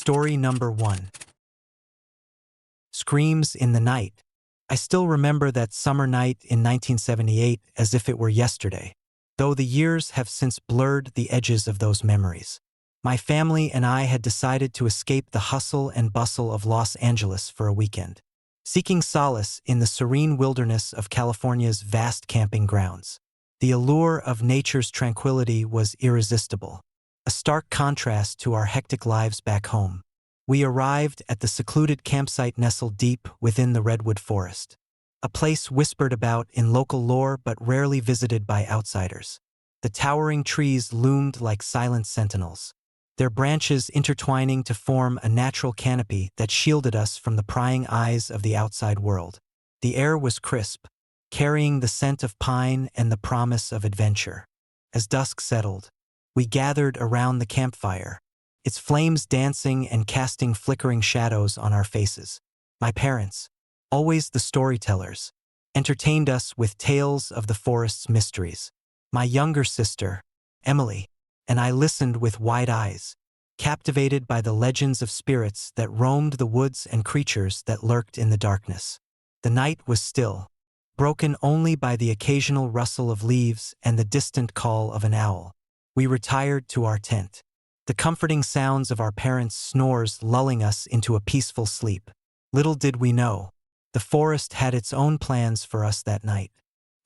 Story number 1. Screams in the Night. I still remember that summer night in 1978 as if it were yesterday, though the years have since blurred the edges of those memories. My family and I had decided to escape the hustle and bustle of Los Angeles for a weekend, seeking solace in the serene wilderness of California's vast camping grounds. The allure of nature's tranquility was irresistible, a stark contrast to our hectic lives back home. We arrived at the secluded campsite nestled deep within the redwood forest, a place whispered about in local lore but rarely visited by outsiders. The towering trees loomed like silent sentinels, their branches intertwining to form a natural canopy that shielded us from the prying eyes of the outside world. The air was crisp, carrying the scent of pine and the promise of adventure. As dusk settled, we gathered around the campfire, its flames dancing and casting flickering shadows on our faces. My parents, always the storytellers, entertained us with tales of the forest's mysteries. My younger sister, Emily, and I listened with wide eyes, captivated by the legends of spirits that roamed the woods and creatures that lurked in the darkness. The night was still, broken only by the occasional rustle of leaves and the distant call of an owl. We retired to our tent, the comforting sounds of our parents' snores lulling us into a peaceful sleep. Little did we know, the forest had its own plans for us that night.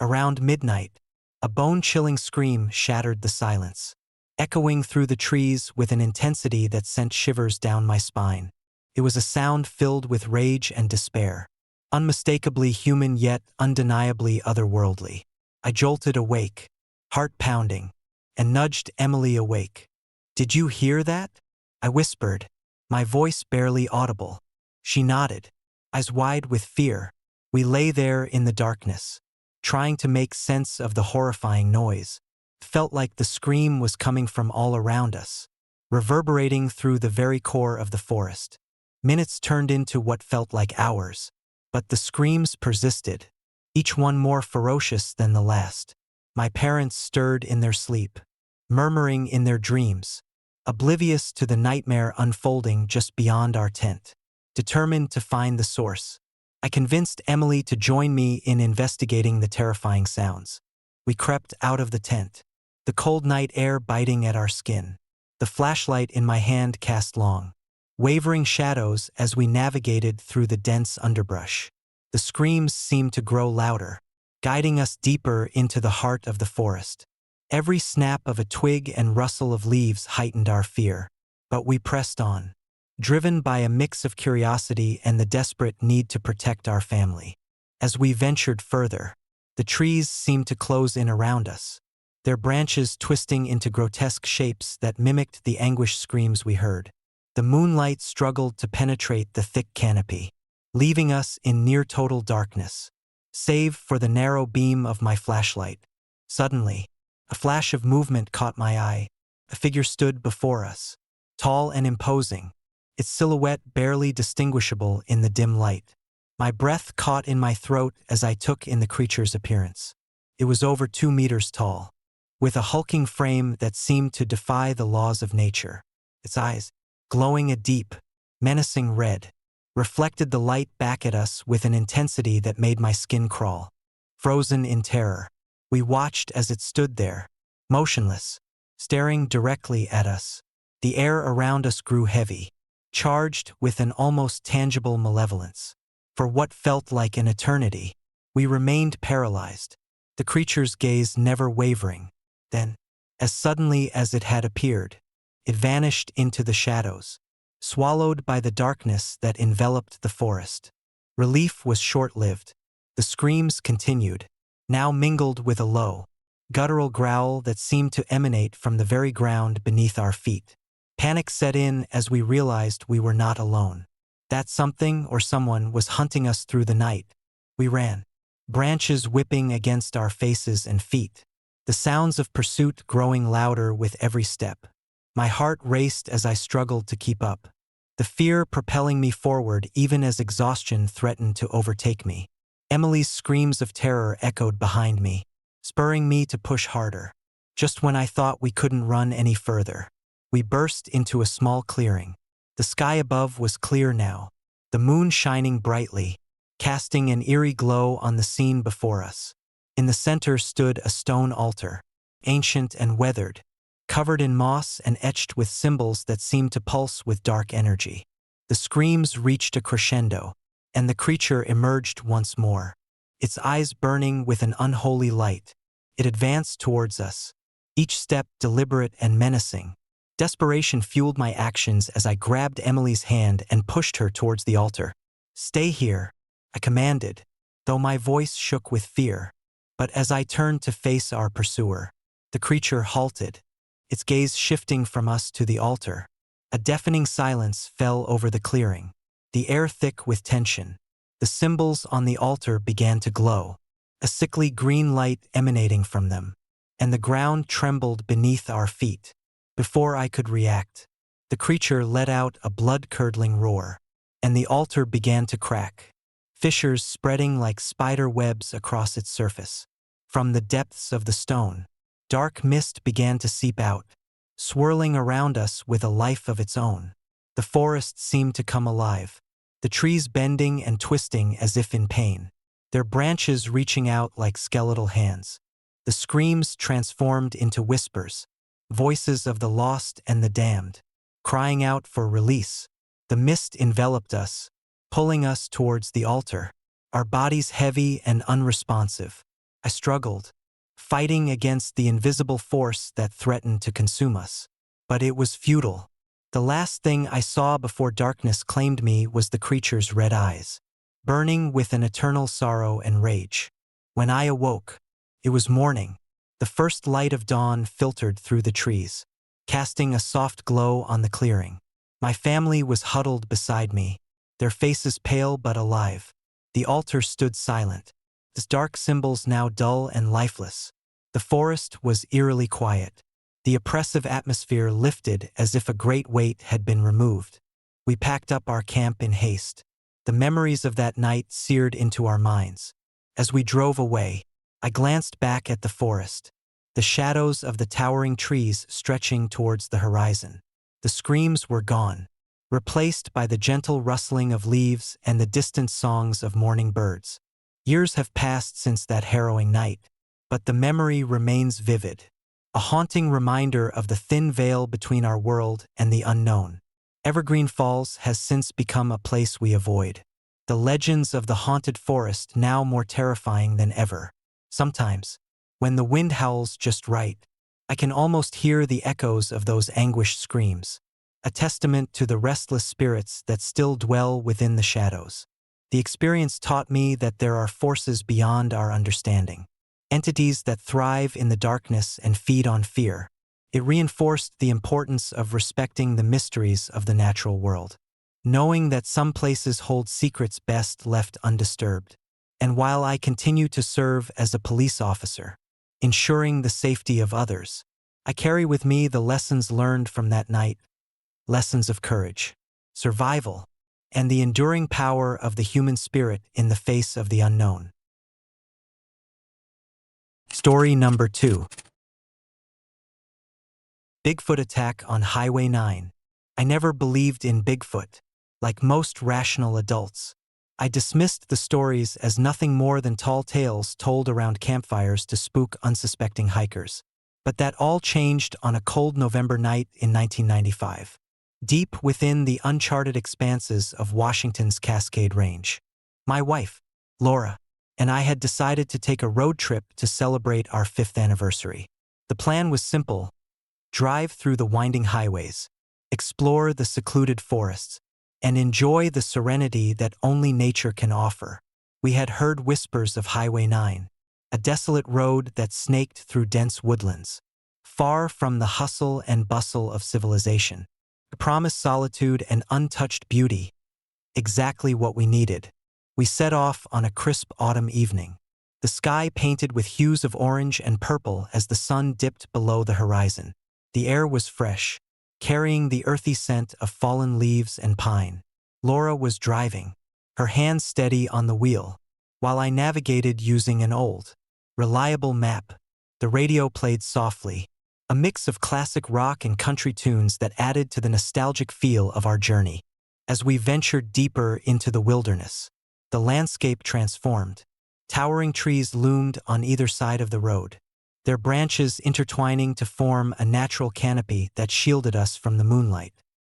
Around midnight, a bone-chilling scream shattered the silence, echoing through the trees with an intensity that sent shivers down my spine. It was a sound filled with rage and despair, unmistakably human yet undeniably otherworldly. I jolted awake, heart pounding, and nudged Emily awake. "Did you hear that?" I whispered, my voice barely audible. She nodded, eyes wide with fear. We lay there in the darkness, trying to make sense of the horrifying noise. It felt like the scream was coming from all around us, reverberating through the very core of the forest. Minutes turned into what felt like hours, but the screams persisted, each one more ferocious than the last. My parents stirred in their sleep, murmuring in their dreams, oblivious to the nightmare unfolding just beyond our tent. Determined to find the source, I convinced Emily to join me in investigating the terrifying sounds. We crept out of the tent, the cold night air biting at our skin. The flashlight in my hand cast long, wavering shadows as we navigated through the dense underbrush. The screams seemed to grow louder, guiding us deeper into the heart of the forest. Every snap of a twig and rustle of leaves heightened our fear, but we pressed on, driven by a mix of curiosity and the desperate need to protect our family. As we ventured further, the trees seemed to close in around us, their branches twisting into grotesque shapes that mimicked the anguished screams we heard. The moonlight struggled to penetrate the thick canopy, leaving us in near-total darkness, save for the narrow beam of my flashlight. Suddenly, a flash of movement caught my eye. A figure stood before us, tall and imposing, its silhouette barely distinguishable in the dim light. My breath caught in my throat as I took in the creature's appearance. It was over 2 meters tall, with a hulking frame that seemed to defy the laws of nature. Its eyes, glowing a deep, menacing red, reflected the light back at us with an intensity that made my skin crawl. Frozen in terror, we watched as it stood there, motionless, staring directly at us. The air around us grew heavy, charged with an almost tangible malevolence. For what felt like an eternity, we remained paralyzed, the creature's gaze never wavering. Then, as suddenly as it had appeared, it vanished into the shadows, swallowed by the darkness that enveloped the forest. Relief was short-lived. The screams continued, now mingled with a low, guttural growl that seemed to emanate from the very ground beneath our feet. Panic set in as we realized we were not alone. That something or someone was hunting us through the night. We ran, branches whipping against our faces and feet, the sounds of pursuit growing louder with every step. My heart raced as I struggled to keep up, the fear propelling me forward even as exhaustion threatened to overtake me. Emily's screams of terror echoed behind me, spurring me to push harder. Just when I thought we couldn't run any further, we burst into a small clearing. The sky above was clear now, the moon shining brightly, casting an eerie glow on the scene before us. In the center stood a stone altar, ancient and weathered, covered in moss and etched with symbols that seemed to pulse with dark energy. The screams reached a crescendo, and the creature emerged once more, its eyes burning with an unholy light. It advanced towards us, each step deliberate and menacing. Desperation fueled my actions as I grabbed Emily's hand and pushed her towards the altar. "Stay here," I commanded, though my voice shook with fear. But as I turned to face our pursuer, the creature halted, its gaze shifting from us to the altar. A deafening silence fell over the clearing, the air thick with tension. The symbols on the altar began to glow, a sickly green light emanating from them, and the ground trembled beneath our feet. Before I could react, the creature let out a blood-curdling roar, and the altar began to crack, fissures spreading like spider webs across its surface. From the depths of the stone, dark mist began to seep out, swirling around us with a life of its own. The forest seemed to come alive, the trees bending and twisting as if in pain, their branches reaching out like skeletal hands. The screams transformed into whispers, voices of the lost and the damned, crying out for release. The mist enveloped us, pulling us towards the altar, our bodies heavy and unresponsive. I struggled, fighting against the invisible force that threatened to consume us. But it was futile. The last thing I saw before darkness claimed me was the creature's red eyes, burning with an eternal sorrow and rage. When I awoke, it was morning. The first light of dawn filtered through the trees, casting a soft glow on the clearing. My family was huddled beside me, their faces pale but alive. The altar stood silent, its dark symbols now dull and lifeless. The forest was eerily quiet. The oppressive atmosphere lifted as if a great weight had been removed. We packed up our camp in haste. The memories of that night seared into our minds. As we drove away, I glanced back at the forest, the shadows of the towering trees stretching towards the horizon. The screams were gone, replaced by the gentle rustling of leaves and the distant songs of morning birds. Years have passed since that harrowing night, but the memory remains vivid, a haunting reminder of the thin veil between our world and the unknown. Evergreen Falls has since become a place we avoid, the legends of the haunted forest now more terrifying than ever. Sometimes, when the wind howls just right, I can almost hear the echoes of those anguished screams, a testament to the restless spirits that still dwell within the shadows. The experience taught me that there are forces beyond our understanding, entities that thrive in the darkness and feed on fear. It reinforced the importance of respecting the mysteries of the natural world, knowing that some places hold secrets best left undisturbed. And while I continue to serve as a police officer, ensuring the safety of others, I carry with me the lessons learned from that night, lessons of courage, survival, and the enduring power of the human spirit in the face of the unknown. Story number 2. Bigfoot attack on Highway 9. I never believed in Bigfoot. Like most rational adults, I dismissed the stories as nothing more than tall tales told around campfires to spook unsuspecting hikers. But that all changed on a cold November night in 1995, deep within the uncharted expanses of Washington's Cascade Range. My wife, Laura, and I had decided to take a road trip to celebrate our 5th anniversary. The plan was simple: drive through the winding highways, explore the secluded forests, and enjoy the serenity that only nature can offer. We had heard whispers of Highway 9, a desolate road that snaked through dense woodlands, far from the hustle and bustle of civilization. It promised solitude and untouched beauty, exactly what we needed. We set off on a crisp autumn evening, the sky painted with hues of orange and purple as the sun dipped below the horizon. The air was fresh, carrying the earthy scent of fallen leaves and pine. Laura was driving, her hands steady on the wheel, while I navigated using an old, reliable map. The radio played softly, a mix of classic rock and country tunes that added to the nostalgic feel of our journey. As we ventured deeper into the wilderness, the landscape transformed. Towering trees loomed on either side of the road, their branches intertwining to form a natural canopy that shielded us from the moonlight.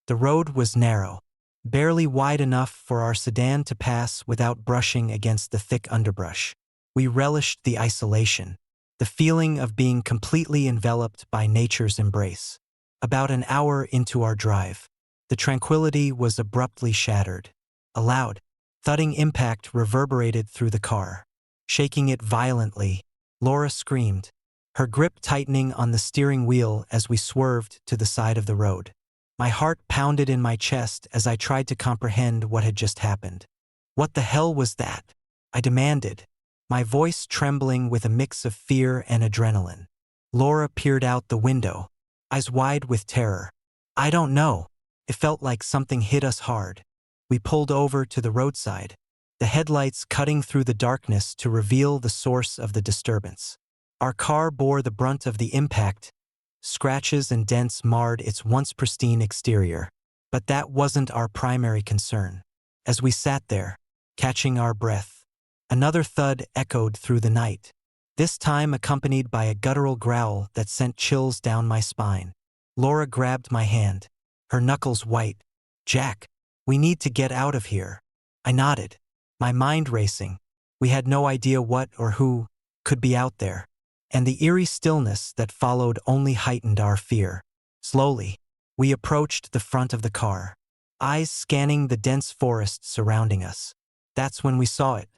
The road was narrow, barely wide enough for our sedan to pass without brushing against the thick underbrush. We relished the isolation, the feeling of being completely enveloped by nature's embrace. About an hour into our drive, the tranquility was abruptly shattered. A loud, thudding impact reverberated through the car. Shaking it violently, Laura screamed, her grip tightening on the steering wheel as we swerved to the side of the road. My heart pounded in my chest as I tried to comprehend what had just happened. "What the hell was that?" I demanded, my voice trembling with a mix of fear and adrenaline. Laura peered out the window, eyes wide with terror. "I don't know." It felt like something hit us hard. We pulled over to the roadside, the headlights cutting through the darkness to reveal the source of the disturbance. Our car bore the brunt of the impact. Scratches and dents marred its once pristine exterior. But that wasn't our primary concern. As we sat there, catching our breath, another thud echoed through the night, this time accompanied by a guttural growl that sent chills down my spine. Laura grabbed my hand, her knuckles white. "Jack, we need to get out of here." I nodded, my mind racing. We had no idea what or who could be out there, and the eerie stillness that followed only heightened our fear. Slowly, we approached the front of the car, eyes scanning the dense forest surrounding us. That's when we saw it.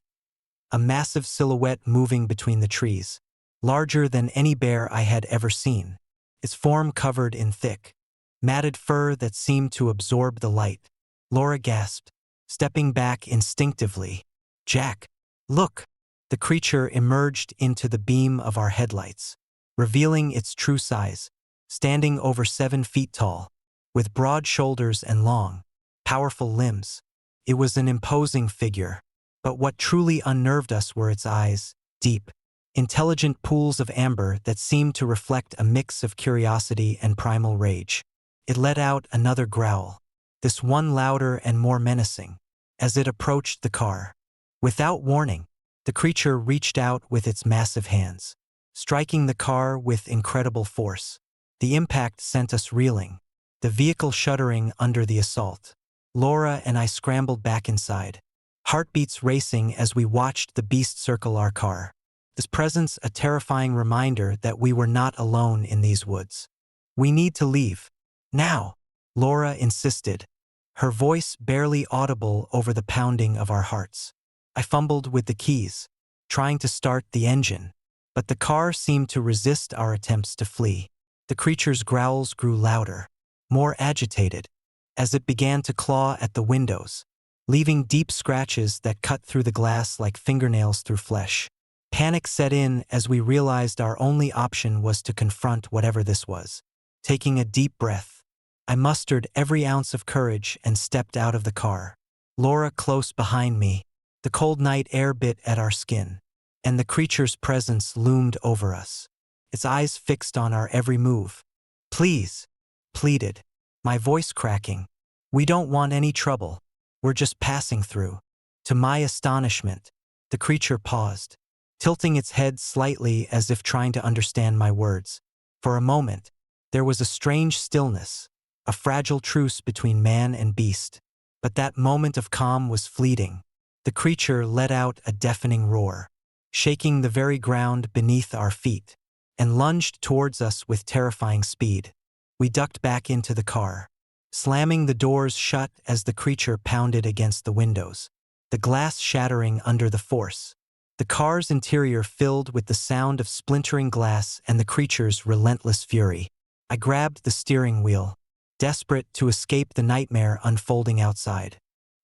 A massive silhouette moving between the trees, larger than any bear I had ever seen, its form covered in thick, matted fur that seemed to absorb the light. Laura gasped, stepping back instinctively. "Jack, look!" The creature emerged into the beam of our headlights, revealing its true size, standing over 7 feet tall, with broad shoulders and long, powerful limbs. It was an imposing figure, but what truly unnerved us were its eyes, deep, intelligent pools of amber that seemed to reflect a mix of curiosity and primal rage. It let out another growl, this one louder and more menacing, as it approached the car. Without warning, the creature reached out with its massive hands, striking the car with incredible force. The impact sent us reeling, the vehicle shuddering under the assault. Laura and I scrambled back inside, heartbeats racing as we watched the beast circle our car. This presence a terrifying reminder that we were not alone in these woods. "We need to leave. Now," Laura insisted, her voice barely audible over the pounding of our hearts. I fumbled with the keys, trying to start the engine, but the car seemed to resist our attempts to flee. The creature's growls grew louder, more agitated, as it began to claw at the windows, leaving deep scratches that cut through the glass like fingernails through flesh. Panic set in as we realized our only option was to confront whatever this was. Taking a deep breath, I mustered every ounce of courage and stepped out of the car. Laura close behind me, the cold night air bit at our skin, and the creature's presence loomed over us, its eyes fixed on our every move. "Please," pleaded, my voice cracking. "We don't want any trouble. We're just passing through." To my astonishment, the creature paused, tilting its head slightly as if trying to understand my words. For a moment, there was a strange stillness, a fragile truce between man and beast. But that moment of calm was fleeting. The creature let out a deafening roar, shaking the very ground beneath our feet, and lunged towards us with terrifying speed. We ducked back into the car, slamming the doors shut as the creature pounded against the windows, the glass shattering under the force. The car's interior filled with the sound of splintering glass and the creature's relentless fury. I grabbed the steering wheel, desperate to escape the nightmare unfolding outside.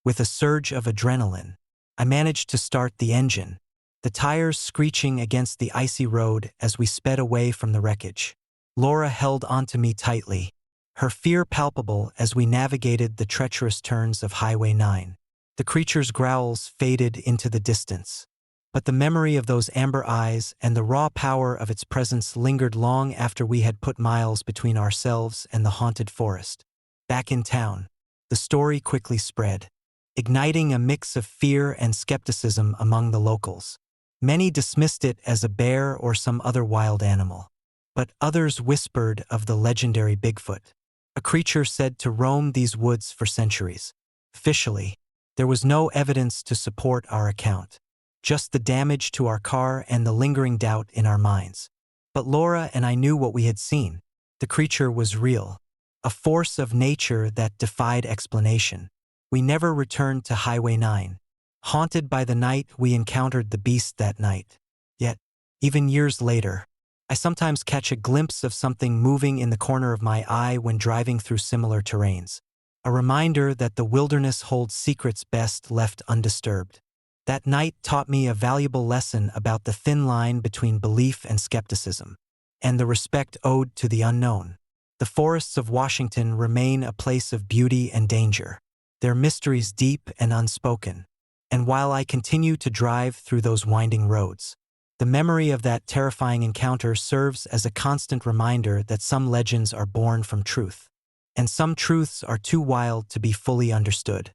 With a surge of adrenaline, I managed to start the engine, the tires screeching against the icy road as we sped away from the wreckage. Laura held onto me tightly, her fear palpable as we navigated the treacherous turns of Highway 9. The creature's growls faded into the distance, but the memory of those amber eyes and the raw power of its presence lingered long after we had put miles between ourselves and the haunted forest. Back in town, the story quickly spread, igniting a mix of fear and skepticism among the locals. Many dismissed it as a bear or some other wild animal, but others whispered of the legendary Bigfoot, a creature said to roam these woods for centuries. Officially, there was no evidence to support our account, just the damage to our car and the lingering doubt in our minds. But Laura and I knew what we had seen. The creature was real, a force of nature that defied explanation. We never returned to Highway 9. Haunted by the night we encountered the beast that night. Yet, even years later, I sometimes catch a glimpse of something moving in the corner of my eye when driving through similar terrains. A reminder that the wilderness holds secrets best left undisturbed. That night taught me a valuable lesson about the thin line between belief and skepticism, and the respect owed to the unknown. The forests of Washington remain a place of beauty and danger, their mysteries deep and unspoken. And while I continue to drive through those winding roads, the memory of that terrifying encounter serves as a constant reminder that some legends are born from truth, and some truths are too wild to be fully understood.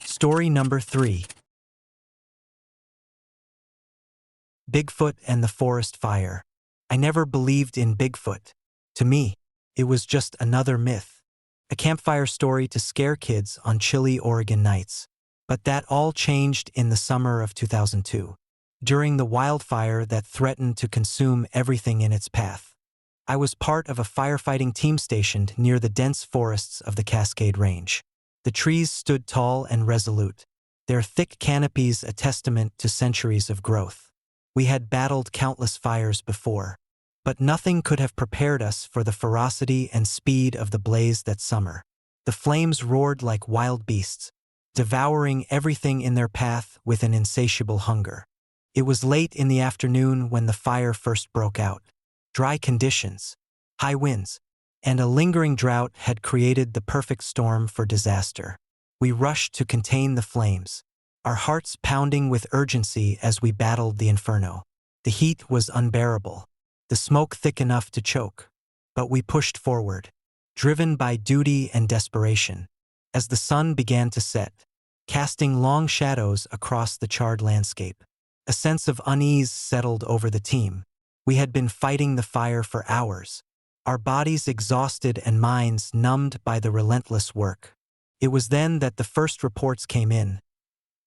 Story number 3. Bigfoot and the Forest Fire. I never believed in Bigfoot. To me, it was just another myth, a campfire story to scare kids on chilly Oregon nights. But that all changed in the summer of 2002, during the wildfire that threatened to consume everything in its path. I was part of a firefighting team stationed near the dense forests of the Cascade Range. The trees stood tall and resolute, their thick canopies a testament to centuries of growth. We had battled countless fires before, but nothing could have prepared us for the ferocity and speed of the blaze that summer. The flames roared like wild beasts, devouring everything in their path with an insatiable hunger. It was late in the afternoon when the fire first broke out. Dry conditions, high winds, and a lingering drought had created the perfect storm for disaster. We rushed to contain the flames, our hearts pounding with urgency as we battled the inferno. The heat was unbearable, the smoke thick enough to choke. But we pushed forward, driven by duty and desperation. As the sun began to set, casting long shadows across the charred landscape, a sense of unease settled over the team. We had been fighting the fire for hours, our bodies exhausted and minds numbed by the relentless work. It was then that the first reports came in.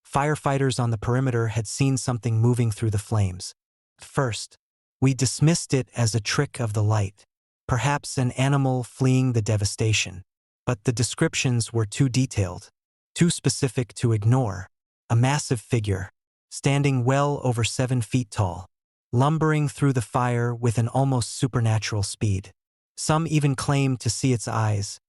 Firefighters on the perimeter had seen something moving through the flames. At first, we dismissed it as a trick of the light, perhaps an animal fleeing the devastation. But the descriptions were too detailed, too specific to ignore. A massive figure, standing well over 7 feet tall, lumbering through the fire with an almost supernatural speed. Some even claimed to see its eyes,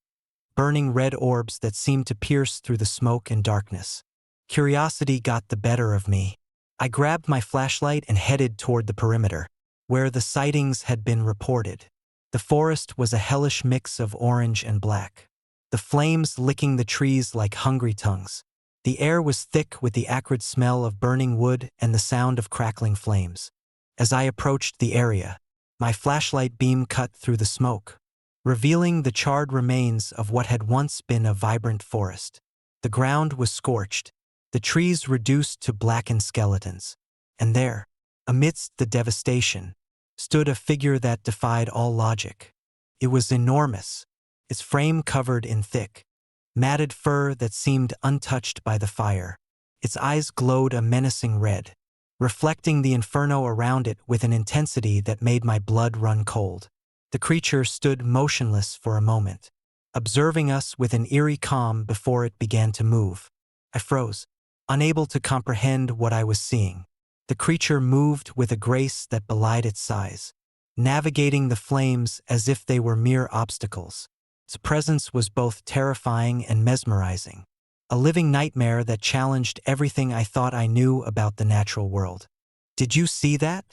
burning red orbs that seemed to pierce through the smoke and darkness. Curiosity got the better of me. I grabbed my flashlight and headed toward the perimeter, where the sightings had been reported. The forest was a hellish mix of orange and black, the flames licking the trees like hungry tongues. The air was thick with the acrid smell of burning wood and the sound of crackling flames. As I approached the area, my flashlight beam cut through the smoke, revealing the charred remains of what had once been a vibrant forest. The ground was scorched, the trees reduced to blackened skeletons. And there, amidst the devastation, stood a figure that defied all logic. It was enormous, its frame covered in thick, matted fur that seemed untouched by the fire. Its eyes glowed a menacing red, reflecting the inferno around it with an intensity that made my blood run cold. The creature stood motionless for a moment, observing us with an eerie calm before it began to move. I froze, unable to comprehend what I was seeing. The creature moved with a grace that belied its size, navigating the flames as if they were mere obstacles. Its presence was both terrifying and mesmerizing, a living nightmare that challenged everything I thought I knew about the natural world. "Did you see that?"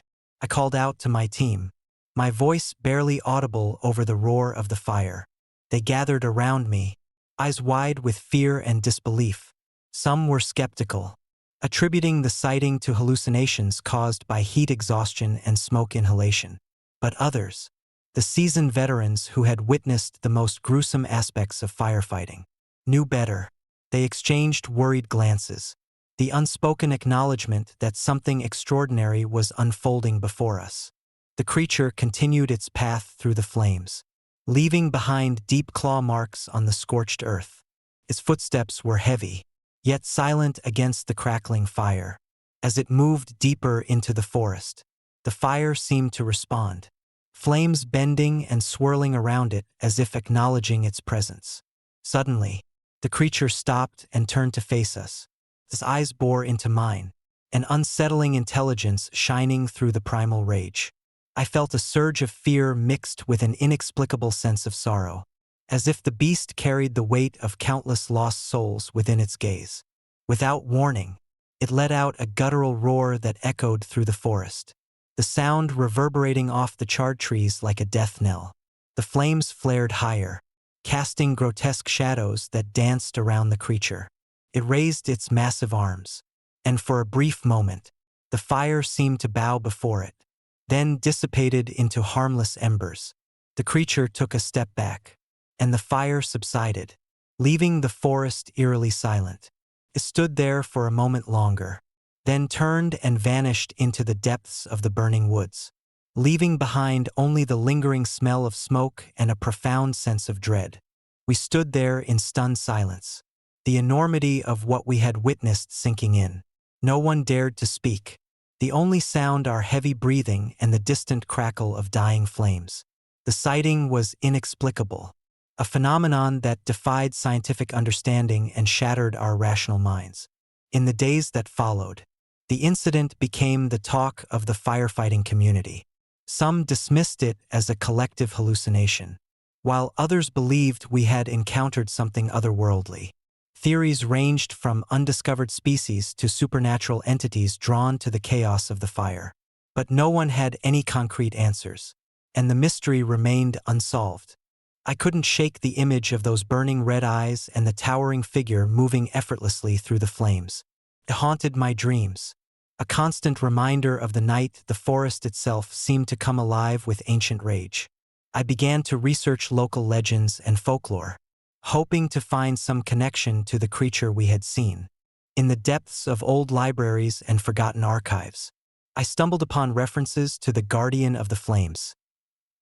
I called out to my team, my voice barely audible over the roar of the fire. They gathered around me, eyes wide with fear and disbelief. Some were skeptical, attributing the sighting to hallucinations caused by heat exhaustion and smoke inhalation. But others, the seasoned veterans who had witnessed the most gruesome aspects of firefighting, knew better. They exchanged worried glances, the unspoken acknowledgement that something extraordinary was unfolding before us. The creature continued its path through the flames, leaving behind deep claw marks on the scorched earth. Its footsteps were heavy, yet silent against the crackling fire. As it moved deeper into the forest, the fire seemed to respond, flames bending and swirling around it as if acknowledging its presence. Suddenly, the creature stopped and turned to face us. Its eyes bore into mine, an unsettling intelligence shining through the primal rage. I felt a surge of fear mixed with an inexplicable sense of sorrow, as if the beast carried the weight of countless lost souls within its gaze. Without warning, it let out a guttural roar that echoed through the forest, the sound reverberating off the charred trees like a death knell. The flames flared higher, casting grotesque shadows that danced around the creature. It raised its massive arms, and for a brief moment, the fire seemed to bow before it, then dissipated into harmless embers. The creature took a step back, and the fire subsided, leaving the forest eerily silent. It stood there for a moment longer, then turned and vanished into the depths of the burning woods, leaving behind only the lingering smell of smoke and a profound sense of dread. We stood there in stunned silence, the enormity of what we had witnessed sinking in. No one dared to speak, the only sound our heavy breathing and the distant crackle of dying flames. The sighting was inexplicable, a phenomenon that defied scientific understanding and shattered our rational minds. In the days that followed, the incident became the talk of the firefighting community. Some dismissed it as a collective hallucination, while others believed we had encountered something otherworldly. Theories ranged from undiscovered species to supernatural entities drawn to the chaos of the fire. But no one had any concrete answers, and the mystery remained unsolved. I couldn't shake the image of those burning red eyes and the towering figure moving effortlessly through the flames. It haunted my dreams, a constant reminder of the night the forest itself seemed to come alive with ancient rage. I began to research local legends and folklore, hoping to find some connection to the creature we had seen. In the depths of old libraries and forgotten archives, I stumbled upon references to the Guardian of the Flames,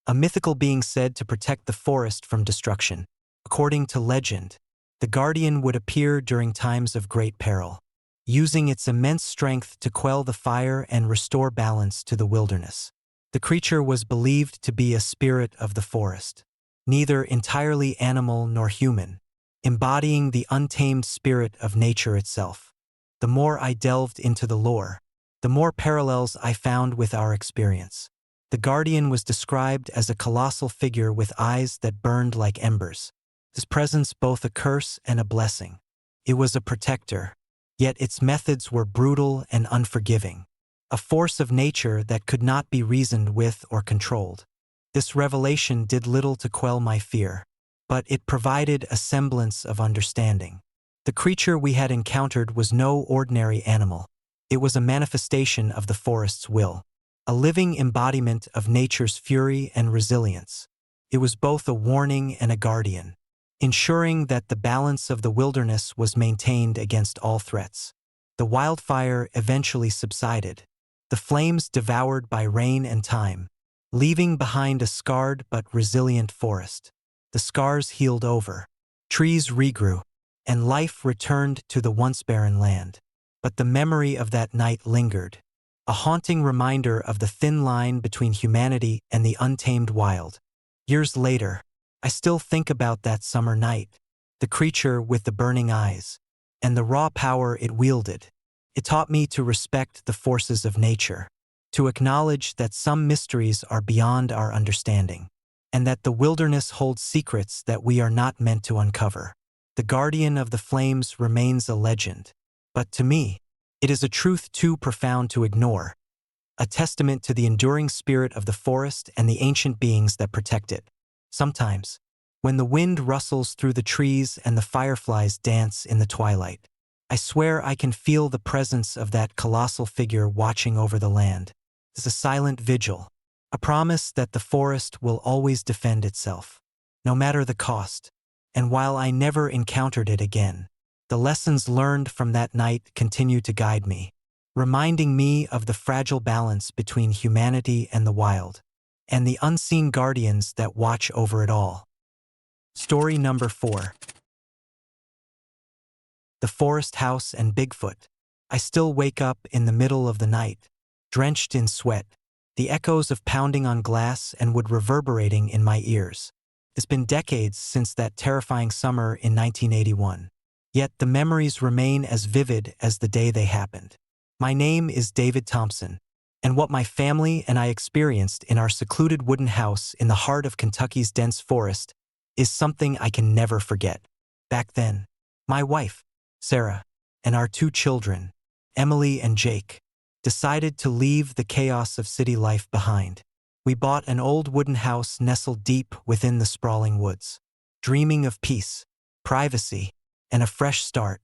a mythical being said to protect the forest from destruction. According to legend, the Guardian would appear during times of great peril, using its immense strength to quell the fire and restore balance to the wilderness. The creature was believed to be a spirit of the forest, neither entirely animal nor human, embodying the untamed spirit of nature itself. The more I delved into the lore, the more parallels I found with our experience. The Guardian was described as a colossal figure with eyes that burned like embers, his presence both a curse and a blessing. It was a protector, yet its methods were brutal and unforgiving, a force of nature that could not be reasoned with or controlled. This revelation did little to quell my fear, but it provided a semblance of understanding. The creature we had encountered was no ordinary animal. It was a manifestation of the forest's will, a living embodiment of nature's fury and resilience. It was both a warning and a guardian, ensuring that the balance of the wilderness was maintained against all threats. The wildfire eventually subsided, the flames devoured by rain and time, leaving behind a scarred but resilient forest. The scars healed over, trees regrew, and life returned to the once barren land. But the memory of that night lingered, a haunting reminder of the thin line between humanity and the untamed wild. Years later, I still think about that summer night, the creature with the burning eyes, and the raw power it wielded. It taught me to respect the forces of nature, to acknowledge that some mysteries are beyond our understanding, and that the wilderness holds secrets that we are not meant to uncover. The Guardian of the Flames remains a legend, but to me, it is a truth too profound to ignore, a testament to the enduring spirit of the forest and the ancient beings that protect it. Sometimes, when the wind rustles through the trees and the fireflies dance in the twilight, I swear I can feel the presence of that colossal figure watching over the land. It's a silent vigil, a promise that the forest will always defend itself, no matter the cost. And while I never encountered it again, the lessons learned from that night continue to guide me, reminding me of the fragile balance between humanity and the wild, and the unseen guardians that watch over it all. Story number 4. The Forest House and Bigfoot. I still wake up in the middle of the night, drenched in sweat, the echoes of pounding on glass and wood reverberating in my ears. It's been decades since that terrifying summer in 1981. Yet the memories remain as vivid as the day they happened. My name is David Thompson, and what my family and I experienced in our secluded wooden house in the heart of Kentucky's dense forest is something I can never forget. Back then, my wife, Sarah, and our 2 children, Emily and Jake, decided to leave the chaos of city life behind. We bought an old wooden house nestled deep within the sprawling woods, dreaming of peace, privacy, and a fresh start.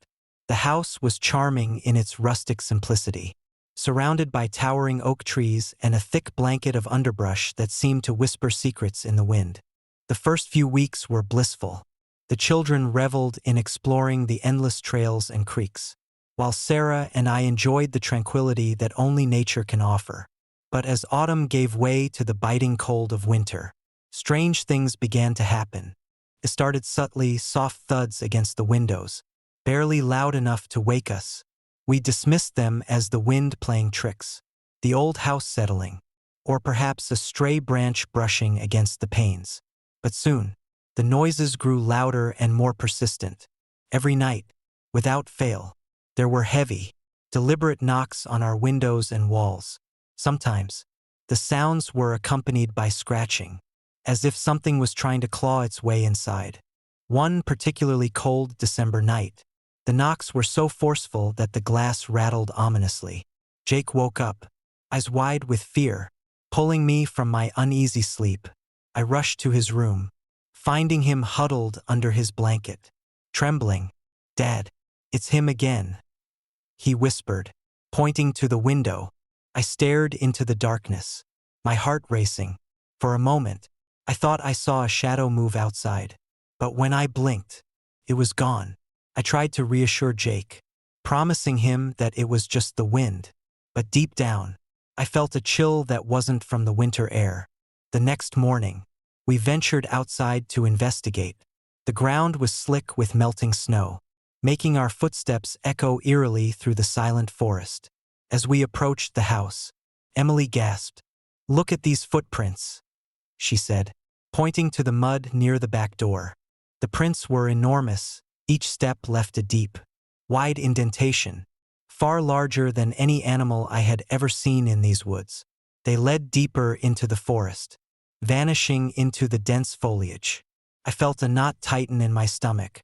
The house was charming in its rustic simplicity, surrounded by towering oak trees and a thick blanket of underbrush that seemed to whisper secrets in the wind. The first few weeks were blissful. The children reveled in exploring the endless trails and creeks, while Sarah and I enjoyed the tranquility that only nature can offer. But as autumn gave way to the biting cold of winter, strange things began to happen. It started subtly, soft thuds against the windows, barely loud enough to wake us. We dismissed them as the wind playing tricks, the old house settling, or perhaps a stray branch brushing against the panes. But soon, the noises grew louder and more persistent. Every night, without fail, there were heavy, deliberate knocks on our windows and walls. Sometimes, the sounds were accompanied by scratching, as if something was trying to claw its way inside. One particularly cold December night, the knocks were so forceful that the glass rattled ominously. Jake woke up, eyes wide with fear, pulling me from my uneasy sleep. I rushed to his room, finding him huddled under his blanket, trembling. "Dad, it's him again," he whispered, pointing to the window. I stared into the darkness, my heart racing. For a moment, I thought I saw a shadow move outside, but when I blinked, it was gone. I tried to reassure Jake, promising him that it was just the wind, but deep down, I felt a chill that wasn't from the winter air. The next morning, we ventured outside to investigate. The ground was slick with melting snow, making our footsteps echo eerily through the silent forest. As we approached the house, Emily gasped. "Look at these footprints," she said, pointing to the mud near the back door. The prints were enormous. Each step left a deep, wide indentation, far larger than any animal I had ever seen in these woods. They led deeper into the forest, vanishing into the dense foliage. I felt a knot tighten in my stomach.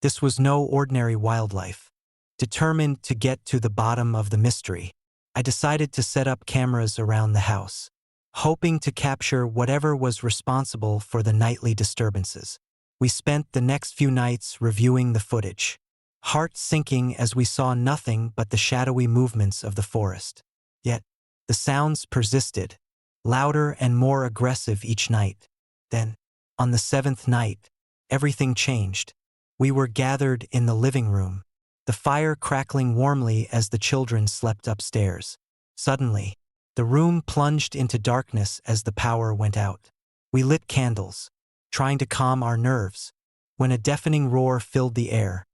This was no ordinary wildlife. Determined to get to the bottom of the mystery, I decided to set up cameras around the house, hoping to capture whatever was responsible for the nightly disturbances. We spent the next few nights reviewing the footage, heart sinking as we saw nothing but the shadowy movements of the forest. Yet, the sounds persisted, louder and more aggressive each night. Then, on the 7th night, everything changed. We were gathered in the living room, the fire crackling warmly as the children slept upstairs. Suddenly, the room plunged into darkness as the power went out. We lit candles, trying to calm our nerves, when a deafening roar filled the air,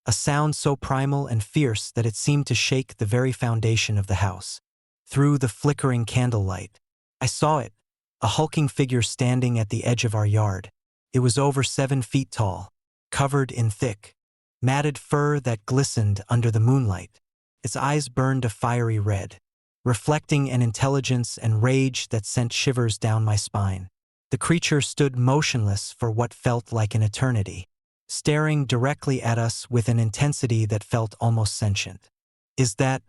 a sound so primal and fierce that it seemed to shake the very foundation of the house. Through the flickering candlelight, I saw it, a hulking figure standing at the edge of our yard. It was over 7 feet tall, covered in thick, matted fur that glistened under the moonlight. Its eyes burned a fiery red, reflecting an intelligence and rage that sent shivers down my spine. The creature stood motionless for what felt like an eternity, staring directly at us with an intensity that felt almost sentient. "Is that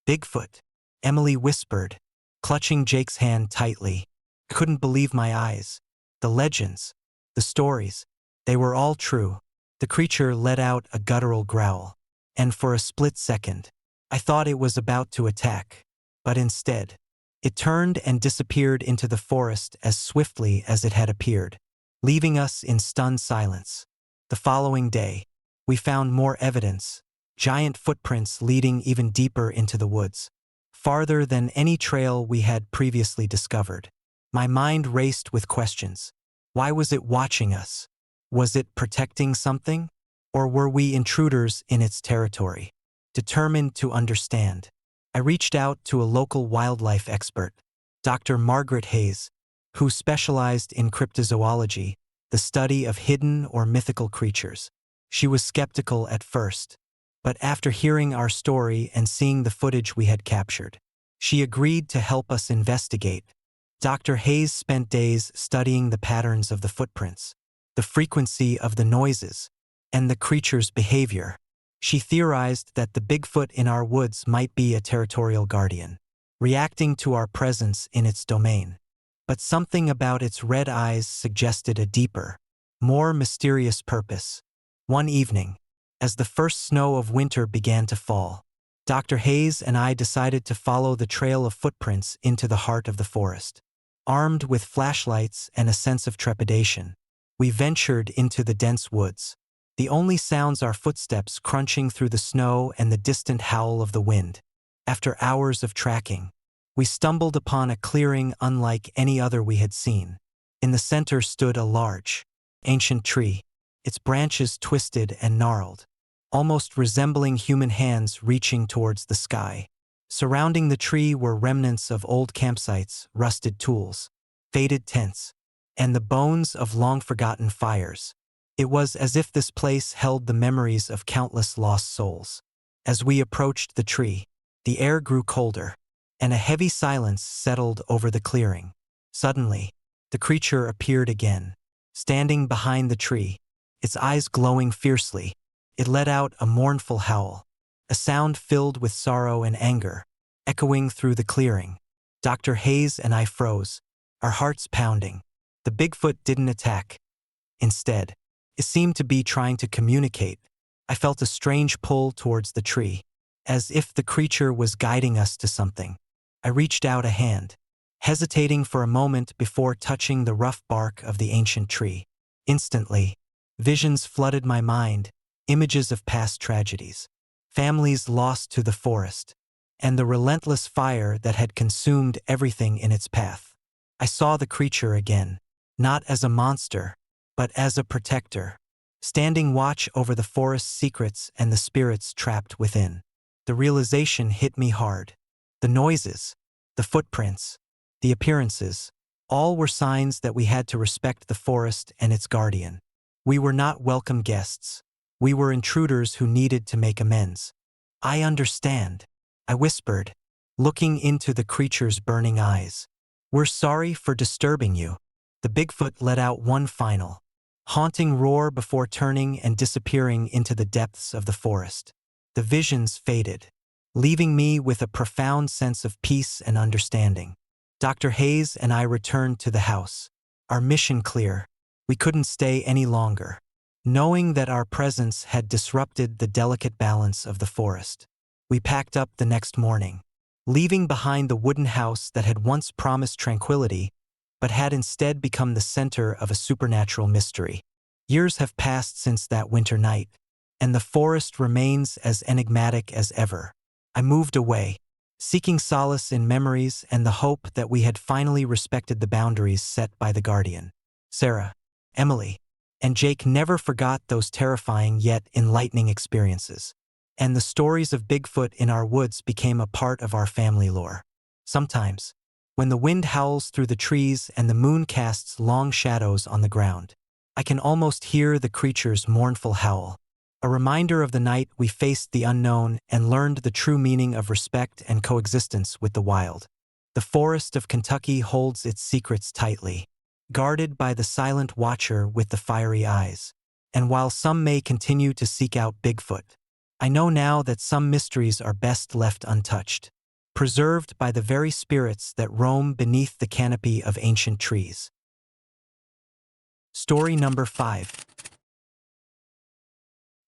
Bigfoot?" Emily whispered, clutching Jake's hand tightly. I couldn't believe my eyes. The legends, the stories, they were all true. The creature let out a guttural growl, and for a split second, I thought it was about to attack. But instead, it turned and disappeared into the forest as swiftly as it had appeared, leaving us in stunned silence. The following day, we found more evidence, giant footprints leading even deeper into the woods, farther than any trail we had previously discovered. My mind raced with questions. Why was it watching us? Was it protecting something? Or were we intruders in its territory? Determined to understand, I reached out to a local wildlife expert, Dr. Margaret Hayes, who specialized in cryptozoology, the study of hidden or mythical creatures. She was skeptical at first, but after hearing our story and seeing the footage we had captured, she agreed to help us investigate. Dr. Hayes spent days studying the patterns of the footprints, the frequency of the noises, and the creature's behavior. She theorized that the Bigfoot in our woods might be a territorial guardian, reacting to our presence in its domain. But something about its red eyes suggested a deeper, more mysterious purpose. One evening, as the first snow of winter began to fall, Dr. Hayes and I decided to follow the trail of footprints into the heart of the forest. Armed with flashlights and a sense of trepidation, we ventured into the dense woods. The only sounds our footsteps crunching through the snow and the distant howl of the wind. After hours of tracking, we stumbled upon a clearing unlike any other we had seen. In the center stood a large, ancient tree, its branches twisted and gnarled, almost resembling human hands reaching towards the sky. Surrounding the tree were remnants of old campsites, rusted tools, faded tents, and the bones of long-forgotten fires. It was as if this place held the memories of countless lost souls. As we approached the tree, the air grew colder, and a heavy silence settled over the clearing. Suddenly, the creature appeared again, standing behind the tree, its eyes glowing fiercely. It let out a mournful howl, a sound filled with sorrow and anger, echoing through the clearing. Dr. Hayes and I froze, our hearts pounding. The Bigfoot didn't attack. Instead, it seemed to be trying to communicate. I felt a strange pull towards the tree, as if the creature was guiding us to something. I reached out a hand, hesitating for a moment before touching the rough bark of the ancient tree. Instantly, visions flooded my mind, images of past tragedies, families lost to the forest, and the relentless fire that had consumed everything in its path. I saw the creature again, not as a monster, but as a protector, standing watch over the forest's secrets and the spirits trapped within. The realization hit me hard. The noises, the footprints, the appearances, all were signs that we had to respect the forest and its guardian. We were not welcome guests. We were intruders who needed to make amends. I understand, I whispered, looking into the creature's burning eyes. We're sorry for disturbing you. The Bigfoot let out one final, haunting roar before turning and disappearing into the depths of the forest. The visions faded, leaving me with a profound sense of peace and understanding. Dr. Hayes and I returned to the house, our mission clear. We couldn't stay any longer, knowing that our presence had disrupted the delicate balance of the forest. We packed up the next morning, leaving behind the wooden house that had once promised tranquility, but had instead become the center of a supernatural mystery. Years have passed since that winter night, and the forest remains as enigmatic as ever. I moved away, seeking solace in memories and the hope that we had finally respected the boundaries set by the guardian. Sarah, Emily, and Jake never forgot those terrifying yet enlightening experiences. And the stories of Bigfoot in our woods became a part of our family lore. Sometimes, when the wind howls through the trees and the moon casts long shadows on the ground, I can almost hear the creature's mournful howl, a reminder of the night we faced the unknown and learned the true meaning of respect and coexistence with the wild. The forest of Kentucky holds its secrets tightly, guarded by the silent watcher with the fiery eyes. And while some may continue to seek out Bigfoot, I know now that some mysteries are best left untouched, preserved by the very spirits that roam beneath the canopy of ancient trees. Story number 5.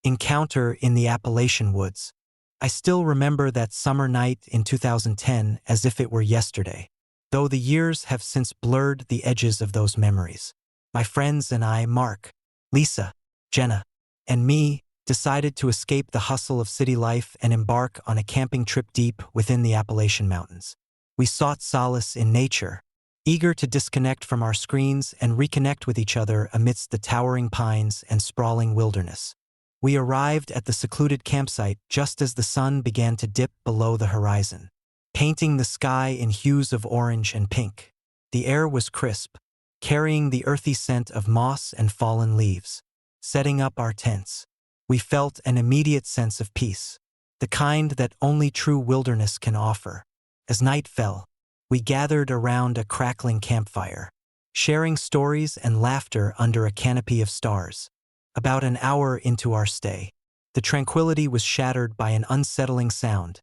encounter in the Appalachian woods. I still remember that summer night in 2010 as if it were yesterday, though the years have since blurred the edges of those memories. My friends and I, Mark, Lisa, Jenna, and me, decided to escape the hustle of city life and embark on a camping trip deep within the Appalachian Mountains. We sought solace in nature, eager to disconnect from our screens and reconnect with each other amidst the towering pines and sprawling wilderness. We arrived at the secluded campsite just as the sun began to dip below the horizon, painting the sky in hues of orange and pink. The air was crisp, carrying the earthy scent of moss and fallen leaves. Setting up our tents, we felt an immediate sense of peace, the kind that only true wilderness can offer. As night fell, we gathered around a crackling campfire, sharing stories and laughter under a canopy of stars. About an hour into our stay, the tranquility was shattered by an unsettling sound,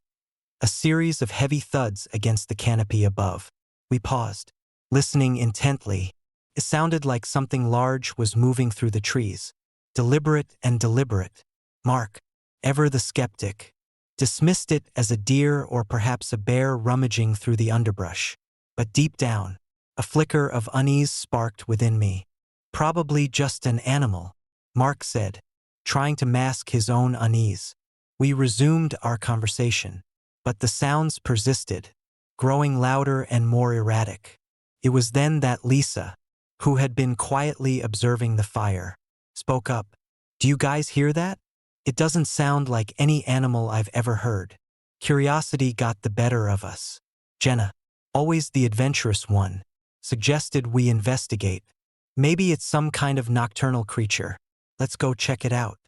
a series of heavy thuds against the canopy above. We paused, listening intently. It sounded like something large was moving through the trees, deliberate and deliberate. Mark, ever the skeptic, dismissed it as a deer or perhaps a bear rummaging through the underbrush. But deep down, a flicker of unease sparked within me. Probably just an animal, Mark said, trying to mask his own unease. We resumed our conversation, but the sounds persisted, growing louder and more erratic. It was then that Lisa, who had been quietly observing the fire, spoke up. "Do you guys hear that? It doesn't sound like any animal I've ever heard." Curiosity got the better of us. Jenna, always the adventurous one, suggested we investigate. "Maybe it's some kind of nocturnal creature. Let's go check it out."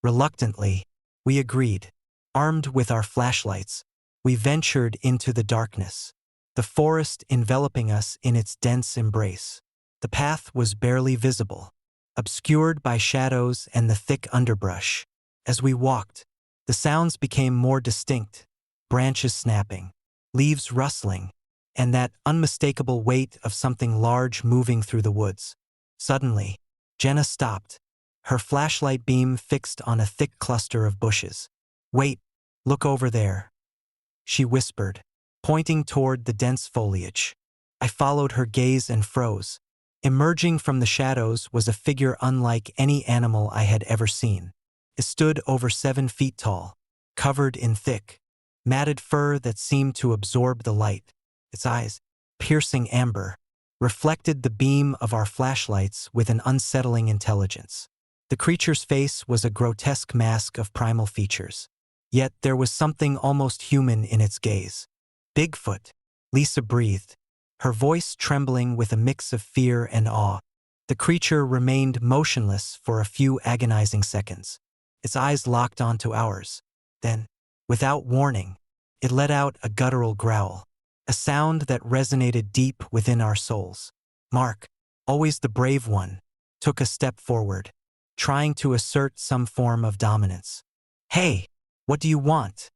Reluctantly, we agreed. Armed with our flashlights, we ventured into the darkness, the forest enveloping us in its dense embrace. The path was barely visible, obscured by shadows and the thick underbrush. As we walked, the sounds became more distinct, branches snapping, leaves rustling, and that unmistakable weight of something large moving through the woods. Suddenly, Jenna stopped, her flashlight beam fixed on a thick cluster of bushes. "Wait, look over there," she whispered, pointing toward the dense foliage. I followed her gaze and froze. Emerging from the shadows was a figure unlike any animal I had ever seen. It stood over 7 feet tall, covered in thick, matted fur that seemed to absorb the light. Its eyes, piercing amber, reflected the beam of our flashlights with an unsettling intelligence. The creature's face was a grotesque mask of primal features, yet there was something almost human in its gaze. "Bigfoot," Lisa breathed, her voice trembling with a mix of fear and awe. The creature remained motionless for a few agonizing seconds. Its eyes locked onto ours. Then, without warning, it let out a guttural growl, a sound that resonated deep within our souls. Mark, always the brave one, took a step forward, trying to assert some form of dominance. "Hey, what do you want?"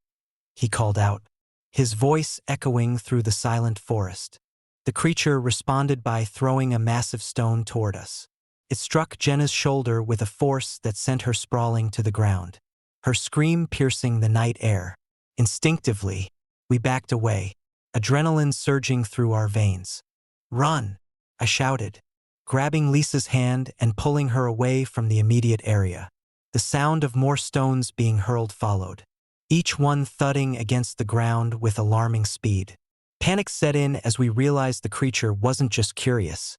he called out, his voice echoing through the silent forest. The creature responded by throwing a massive stone toward us. It struck Jenna's shoulder with a force that sent her sprawling to the ground, her scream piercing the night air. Instinctively, we backed away, adrenaline surging through our veins. "Run!" I shouted, grabbing Lisa's hand and pulling her away from the immediate area. The sound of more stones being hurled followed, each one thudding against the ground with alarming speed. Panic set in as we realized the creature wasn't just curious.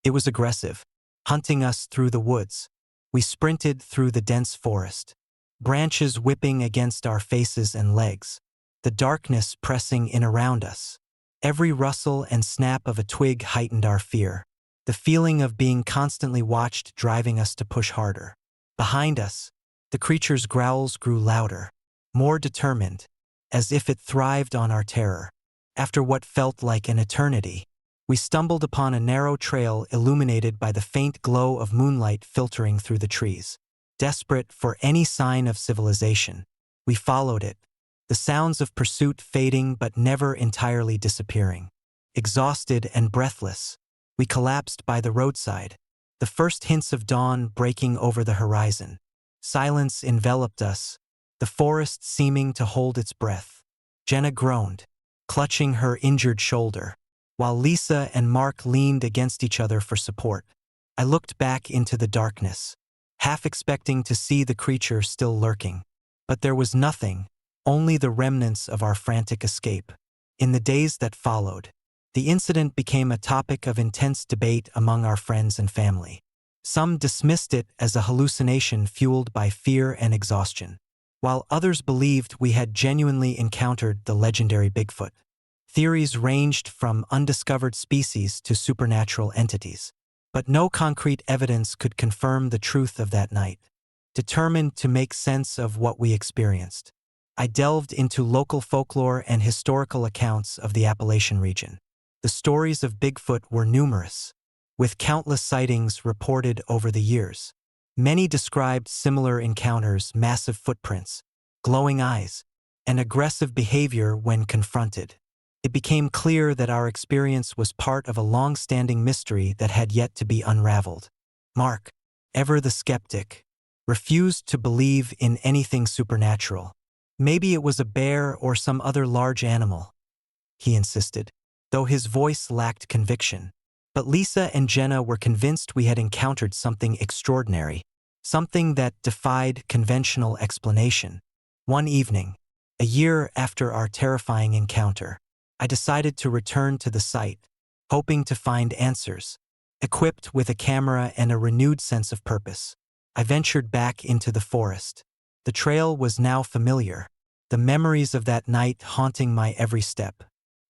It was aggressive, hunting us through the woods. We sprinted through the dense forest, branches whipping against our faces and legs, the darkness pressing in around us. Every rustle and snap of a twig heightened our fear, the feeling of being constantly watched driving us to push harder. Behind us, the creature's growls grew louder, more determined, as if it thrived on our terror. After what felt like an eternity, we stumbled upon a narrow trail illuminated by the faint glow of moonlight filtering through the trees. Desperate for any sign of civilization, we followed it, the sounds of pursuit fading but never entirely disappearing. Exhausted and breathless, we collapsed by the roadside, the first hints of dawn breaking over the horizon. Silence enveloped us, the forest seeming to hold its breath. Jenna groaned, clutching her injured shoulder, while Lisa and Mark leaned against each other for support. I looked back into the darkness, half expecting to see the creature still lurking. But there was nothing, only the remnants of our frantic escape. In the days that followed, the incident became a topic of intense debate among our friends and family. Some dismissed it as a hallucination fueled by fear and exhaustion, while others believed we had genuinely encountered the legendary Bigfoot. Theories ranged from undiscovered species to supernatural entities, but no concrete evidence could confirm the truth of that night. Determined to make sense of what we experienced, I delved into local folklore and historical accounts of the Appalachian region. The stories of Bigfoot were numerous, with countless sightings reported over the years. Many described similar encounters: massive footprints, glowing eyes, and aggressive behavior when confronted. It became clear that our experience was part of a long-standing mystery that had yet to be unraveled. Mark, ever the skeptic, refused to believe in anything supernatural. Maybe it was a bear or some other large animal, he insisted, though his voice lacked conviction. But Lisa and Jenna were convinced we had encountered something extraordinary, something that defied conventional explanation. One evening, a year after our terrifying encounter, I decided to return to the site, hoping to find answers. Equipped with a camera and a renewed sense of purpose, I ventured back into the forest. The trail was now familiar, the memories of that night haunting my every step.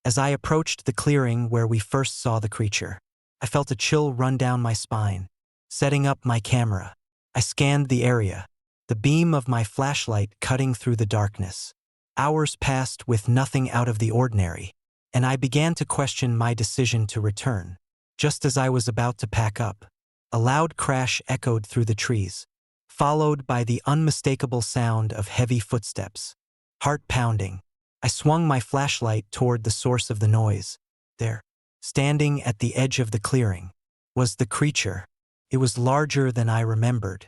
As I approached the clearing where we first saw the creature, I felt a chill run down my spine. Setting up my camera, I scanned the area, the beam of my flashlight cutting through the darkness. Hours passed with nothing out of the ordinary, and I began to question my decision to return. Just as I was about to pack up, a loud crash echoed through the trees, followed by the unmistakable sound of heavy footsteps. Heart pounding, I swung my flashlight toward the source of the noise. There, standing at the edge of the clearing, was the creature. It was larger than I remembered,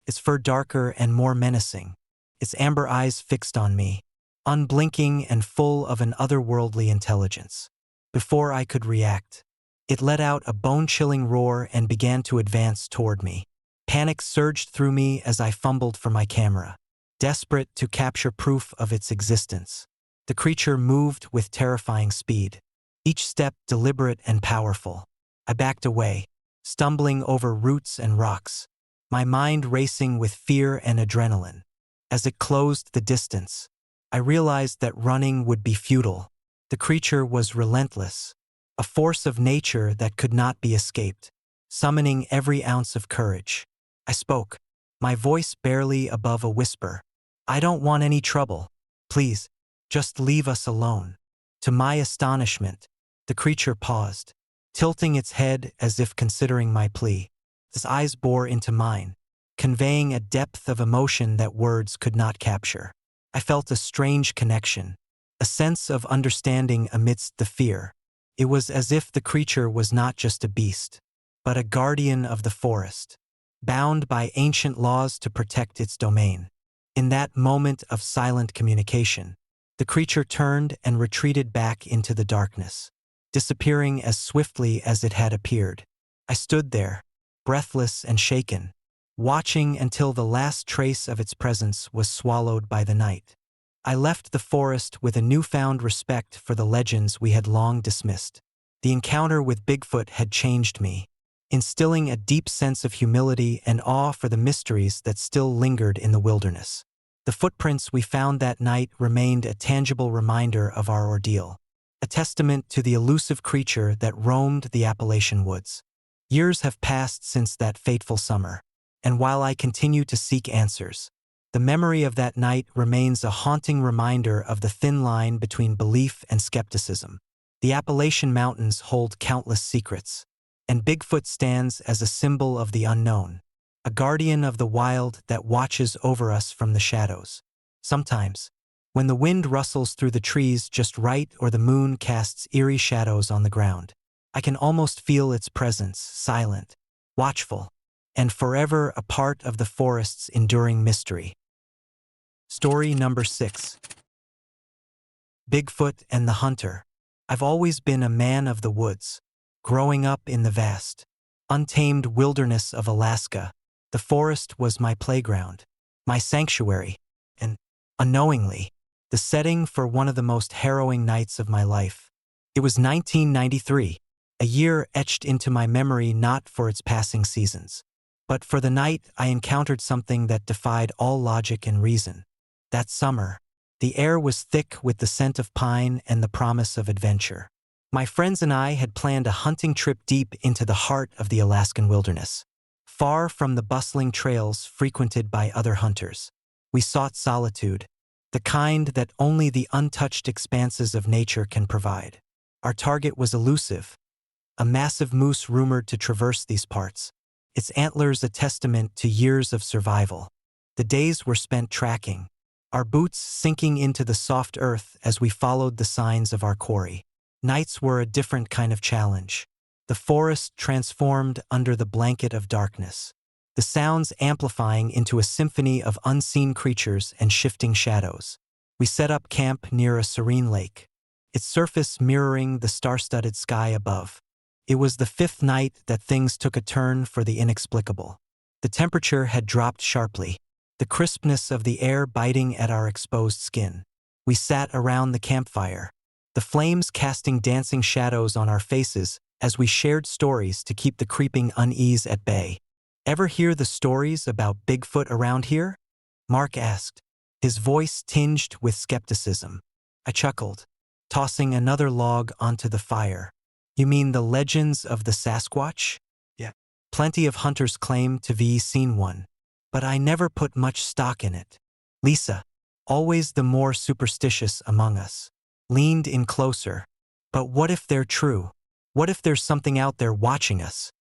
its fur darker and more menacing, its amber eyes fixed on me, unblinking and full of an otherworldly intelligence. Before I could react, it let out a bone-chilling roar and began to advance toward me. Panic surged through me as I fumbled for my camera, desperate to capture proof of its existence. The creature moved with terrifying speed, each step deliberate and powerful. I backed away, stumbling over roots and rocks, my mind racing with fear and adrenaline. As it closed the distance, I realized that running would be futile. The creature was relentless, a force of nature that could not be escaped, summoning every ounce of courage. I spoke, my voice barely above a whisper. "I don't want any trouble. Please, just leave us alone." To my astonishment, the creature paused, tilting its head as if considering my plea. Its eyes bore into mine, conveying a depth of emotion that words could not capture. I felt a strange connection, a sense of understanding amidst the fear. It was as if the creature was not just a beast, but a guardian of the forest, bound by ancient laws to protect its domain. In that moment of silent communication, the creature turned and retreated back into the darkness, disappearing as swiftly as it had appeared. I stood there, breathless and shaken, watching until the last trace of its presence was swallowed by the night. I left the forest with a newfound respect for the legends we had long dismissed. The encounter with Bigfoot had changed me, instilling a deep sense of humility and awe for the mysteries that still lingered in the wilderness. The footprints we found that night remained a tangible reminder of our ordeal, a testament to the elusive creature that roamed the Appalachian woods. Years have passed since that fateful summer, and while I continue to seek answers, the memory of that night remains a haunting reminder of the thin line between belief and skepticism. The Appalachian Mountains hold countless secrets, and Bigfoot stands as a symbol of the unknown, a guardian of the wild that watches over us from the shadows. Sometimes, when the wind rustles through the trees just right or the moon casts eerie shadows on the ground, I can almost feel its presence, silent, watchful, and forever a part of the forest's enduring mystery. Story number 6. Bigfoot and the Hunter. I've always been a man of the woods. Growing up in the vast, untamed wilderness of Alaska, the forest was my playground, my sanctuary, and, unknowingly, the setting for one of the most harrowing nights of my life. It was 1993, a year etched into my memory not for its passing seasons, but for the night I encountered something that defied all logic and reason. That summer, the air was thick with the scent of pine and the promise of adventure. My friends and I had planned a hunting trip deep into the heart of the Alaskan wilderness. Far from the bustling trails frequented by other hunters, we sought solitude, the kind that only the untouched expanses of nature can provide. Our target was elusive, a massive moose rumored to traverse these parts, its antlers a testament to years of survival. The days were spent tracking, our boots sinking into the soft earth as we followed the signs of our quarry. Nights were a different kind of challenge. The forest transformed under the blanket of darkness, the sounds amplifying into a symphony of unseen creatures and shifting shadows. We set up camp near a serene lake, its surface mirroring the star-studded sky above. It was the 5th night that things took a turn for the inexplicable. The temperature had dropped sharply, the crispness of the air biting at our exposed skin. We sat around the campfire, the flames casting dancing shadows on our faces as we shared stories to keep the creeping unease at bay. "Ever hear the stories about Bigfoot around here?" Mark asked, his voice tinged with skepticism. I chuckled, tossing another log onto the fire. "You mean the legends of the Sasquatch?" "Yeah. Plenty of hunters claim to have seen one, but I never put much stock in it." Lisa, always the more superstitious among us, leaned in closer. "But what if they're true? What if there's something out there watching us?"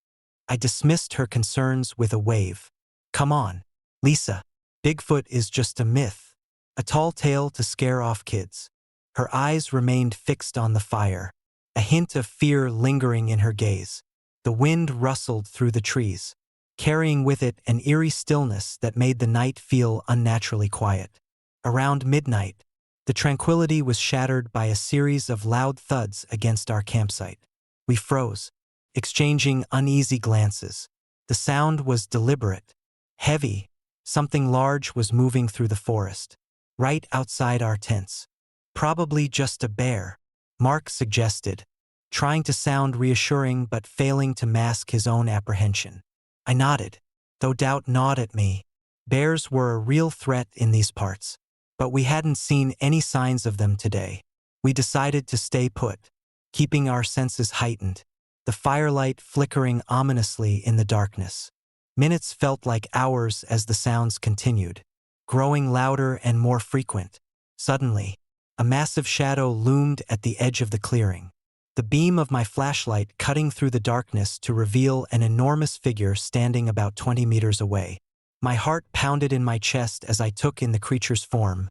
I dismissed her concerns with a wave. "Come on, Lisa. Bigfoot is just a myth, a tall tale to scare off kids." Her eyes remained fixed on the fire, a hint of fear lingering in her gaze. The wind rustled through the trees, carrying with it an eerie stillness that made the night feel unnaturally quiet. Around midnight, the tranquility was shattered by a series of loud thuds against our campsite. We froze, exchanging uneasy glances. The sound was deliberate, heavy. Something large was moving through the forest, right outside our tents. "Probably just a bear," Mark suggested, trying to sound reassuring but failing to mask his own apprehension. I nodded, though doubt gnawed at me. Bears were a real threat in these parts, but we hadn't seen any signs of them today. We decided to stay put, keeping our senses heightened, the firelight flickering ominously in the darkness. Minutes felt like hours as the sounds continued, growing louder and more frequent. Suddenly, a massive shadow loomed at the edge of the clearing, the beam of my flashlight cutting through the darkness to reveal an enormous figure standing about 20 meters away. My heart pounded in my chest as I took in the creature's form,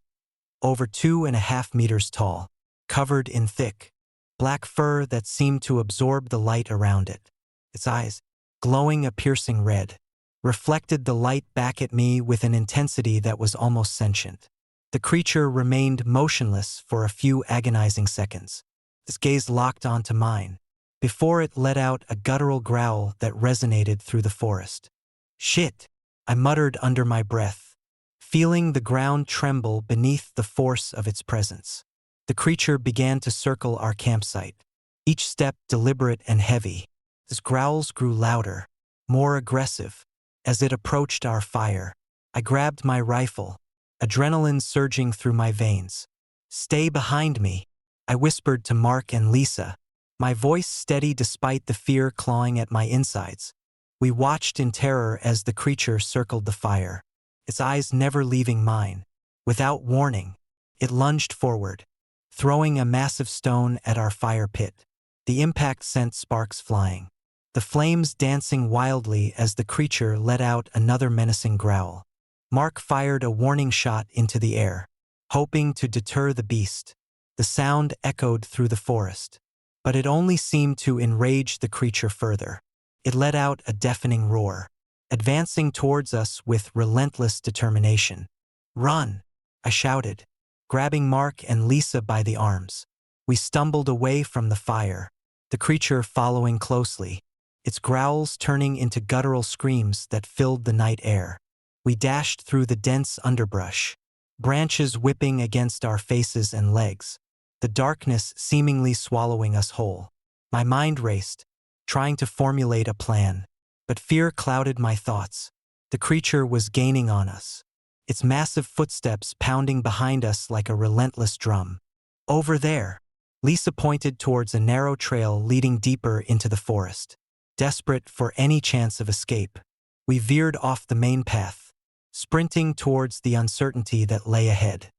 over 2.5 meters tall, covered in thick, black fur that seemed to absorb the light around it. Its eyes, glowing a piercing red, reflected the light back at me with an intensity that was almost sentient. The creature remained motionless for a few agonizing seconds, its gaze locked onto mine, before it let out a guttural growl that resonated through the forest. "Shit," I muttered under my breath, feeling the ground tremble beneath the force of its presence. The creature began to circle our campsite, each step deliberate and heavy. Its growls grew louder, more aggressive. As it approached our fire, I grabbed my rifle, adrenaline surging through my veins. "Stay behind me," I whispered to Mark and Lisa, my voice steady despite the fear clawing at my insides. We watched in terror as the creature circled the fire, its eyes never leaving mine. Without warning, it lunged forward, throwing a massive stone at our fire pit. The impact sent sparks flying, the flames dancing wildly as the creature let out another menacing growl. Mark fired a warning shot into the air, hoping to deter the beast. The sound echoed through the forest, but it only seemed to enrage the creature further. It let out a deafening roar, advancing towards us with relentless determination. "Run!" I shouted, grabbing Mark and Lisa by the arms. We stumbled away from the fire, the creature following closely, its growls turning into guttural screams that filled the night air. We dashed through the dense underbrush, branches whipping against our faces and legs, the darkness seemingly swallowing us whole. My mind raced, trying to formulate a plan, but fear clouded my thoughts. The creature was gaining on us, its massive footsteps pounding behind us like a relentless drum. "Over there!" Lisa pointed towards a narrow trail leading deeper into the forest. Desperate for any chance of escape, we veered off the main path, sprinting towards the uncertainty that lay ahead.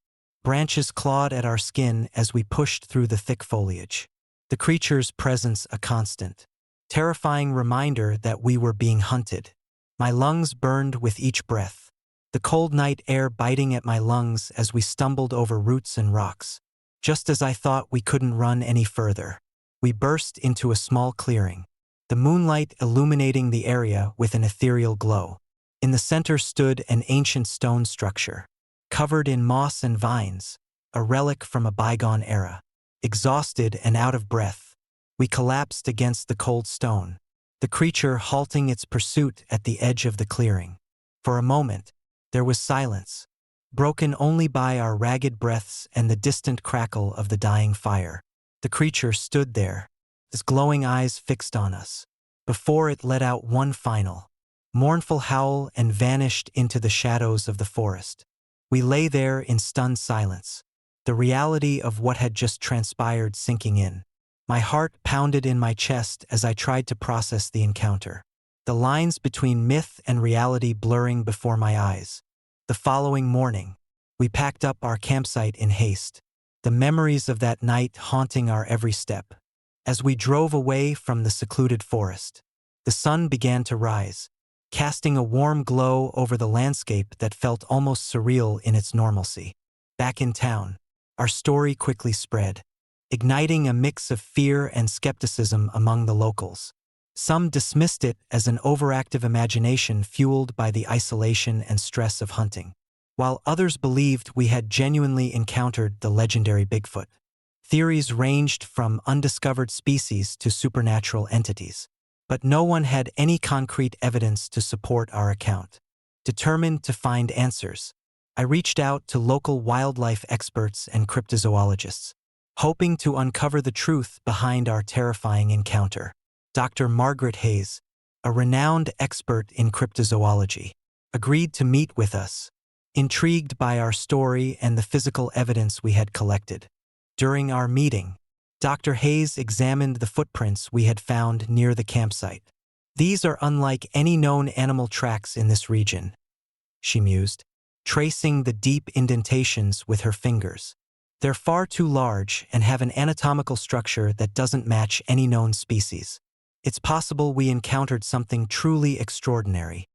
Branches clawed at our skin as we pushed through the thick foliage, the creature's presence a constant, terrifying reminder that we were being hunted. My lungs burned with each breath, the cold night air biting at my lungs as we stumbled over roots and rocks. Just as I thought we couldn't run any further, we burst into a small clearing, the moonlight illuminating the area with an ethereal glow. In the center stood an ancient stone structure, covered in moss and vines, a relic from a bygone era. Exhausted and out of breath, we collapsed against the cold stone, the creature halting its pursuit at the edge of the clearing. For a moment, there was silence, broken only by our ragged breaths and the distant crackle of the dying fire. The creature stood there, its glowing eyes fixed on us, before it let out one final, mournful howl and vanished into the shadows of the forest. We lay there in stunned silence, the reality of what had just transpired sinking in. My heart pounded in my chest as I tried to process the encounter, the lines between myth and reality blurring before my eyes. The following morning, we packed up our campsite in haste, the memories of that night haunting our every step. As we drove away from the secluded forest, the sun began to rise, casting a warm glow over the landscape that felt almost surreal in its normalcy. Back in town, our story quickly spread, igniting a mix of fear and skepticism among the locals. Some dismissed it as an overactive imagination fueled by the isolation and stress of hunting, while others believed we had genuinely encountered the legendary Bigfoot. Theories ranged from undiscovered species to supernatural entities, but no one had any concrete evidence to support our account. Determined to find answers, I reached out to local wildlife experts and cryptozoologists, hoping to uncover the truth behind our terrifying encounter. Dr. Margaret Hayes, a renowned expert in cryptozoology, agreed to meet with us, intrigued by our story and the physical evidence we had collected. During our meeting, Dr. Hayes examined the footprints we had found near the campsite. "These are unlike any known animal tracks in this region," she mused, tracing the deep indentations with her fingers. "They're far too large and have an anatomical structure that doesn't match any known species. It's possible we encountered something truly extraordinary."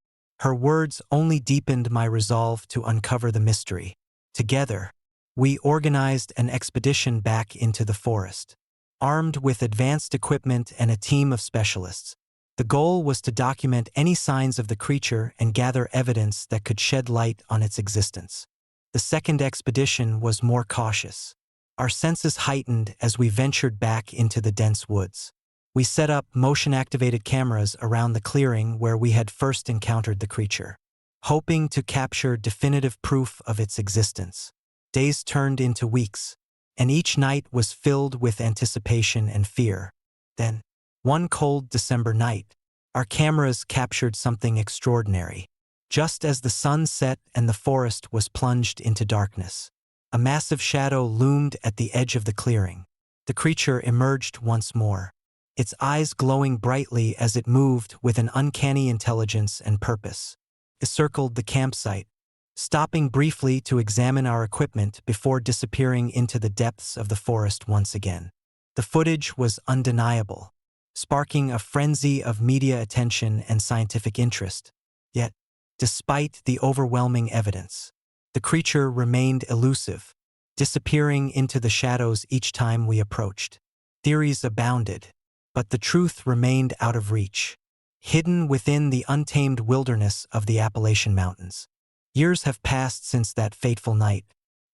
Her words only deepened my resolve to uncover the mystery. Together, we organized an expedition back into the forest, armed with advanced equipment and a team of specialists. The goal was to document any signs of the creature and gather evidence that could shed light on its existence. The second expedition was more cautious, our senses heightened as we ventured back into the dense woods. We set up motion-activated cameras around the clearing where we had first encountered the creature, hoping to capture definitive proof of its existence. Days turned into weeks, and each night was filled with anticipation and fear. Then, one cold December night, our cameras captured something extraordinary. Just as the sun set and the forest was plunged into darkness, a massive shadow loomed at the edge of the clearing. The creature emerged once more, its eyes glowing brightly as it moved with an uncanny intelligence and purpose. It circled the campsite, stopping briefly to examine our equipment before disappearing into the depths of the forest once again. The footage was undeniable, sparking a frenzy of media attention and scientific interest. Yet, despite the overwhelming evidence, the creature remained elusive, disappearing into the shadows each time we approached. Theories abounded, but the truth remained out of reach. hidden within the untamed wilderness of the Appalachian Mountains. Years have passed since that fateful night,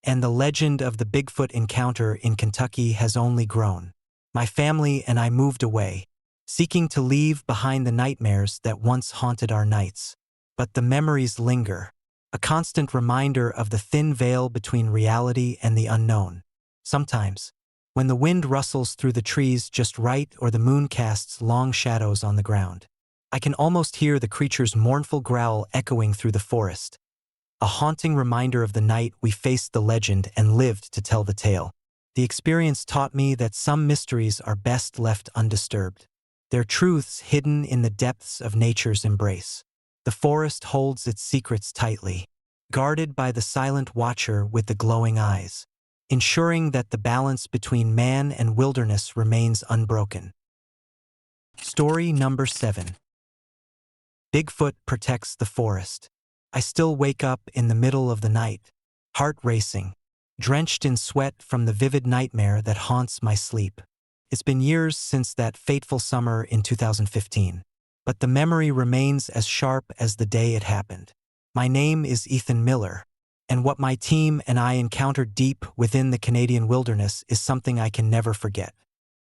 and the legend of the Bigfoot encounter in Kentucky has only grown. My family and I moved away, seeking to leave behind the nightmares that once haunted our nights. But the memories linger, a constant reminder of the thin veil between reality and the unknown. Sometimes, when the wind rustles through the trees just right or the moon casts long shadows on the ground, I can almost hear the creature's mournful growl echoing through the forest. A haunting reminder of the night we faced the legend and lived to tell the tale. The experience taught me that some mysteries are best left undisturbed, their truths hidden in the depths of nature's embrace. The forest holds its secrets tightly, guarded by the silent watcher with the glowing eyes, ensuring that the balance between man and wilderness remains unbroken. Story number 7. Bigfoot protects the forest. I still wake up in the middle of the night, heart racing, drenched in sweat from the vivid nightmare that haunts my sleep. It's been years since that fateful summer in 2015, but the memory remains as sharp as the day it happened. My name is Ethan Miller, and what my team and I encountered deep within the Canadian wilderness is something I can never forget.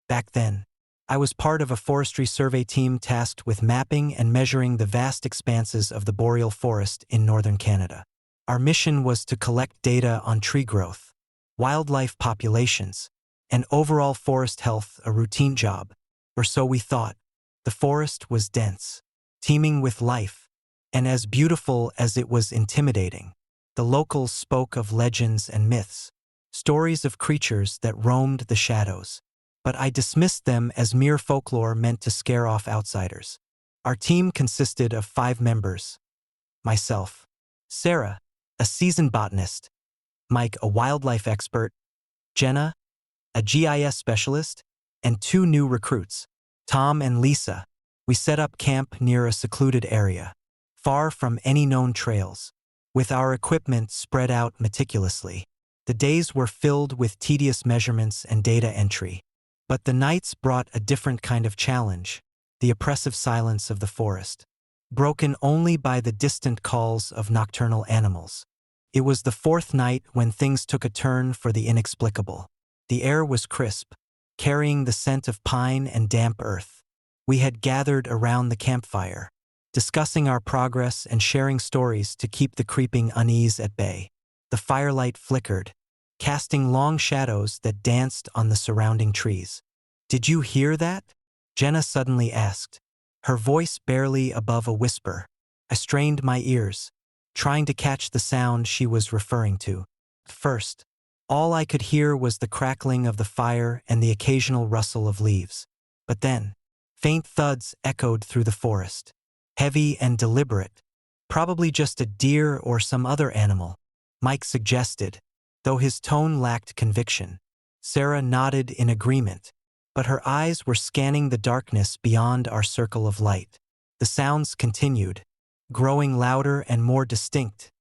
Back then, I was part of a forestry survey team tasked with mapping and measuring the vast expanses of the boreal forest in northern Canada. Our mission was to collect data on tree growth, wildlife populations, and overall forest health, a routine job, or so we thought. The forest was dense, teeming with life, and as beautiful as it was intimidating. The locals spoke of legends and myths, stories of creatures that roamed the shadows, but I dismissed them as mere folklore meant to scare off outsiders. Our team consisted of 5 members: myself, Sarah, a seasoned botanist; Mike, a wildlife expert; Jenna, a GIS specialist; and 2 new recruits, Tom and Lisa. We set up camp near a secluded area, far from any known trails, with our equipment spread out meticulously. The days were filled with tedious measurements and data entry. But the nights brought a different kind of challenge: the oppressive silence of the forest, broken only by the distant calls of nocturnal animals. It was the 4th night when things took a turn for the inexplicable. The air was crisp, carrying the scent of pine and damp earth. We had gathered around the campfire, discussing our progress and sharing stories to keep the creeping unease at bay. The firelight flickered, casting long shadows that danced on the surrounding trees. "Did you hear that?" Jenna suddenly asked, her voice barely above a whisper. I strained my ears, trying to catch the sound she was referring to. First, all I could hear was the crackling of the fire and the occasional rustle of leaves. But then, faint thuds echoed through the forest, heavy and deliberate, probably just a deer or some other animal, Mike suggested, though his tone lacked conviction. Sarah nodded in agreement, but her eyes were scanning the darkness beyond our circle of light. The sounds continued, growing louder and more distinct,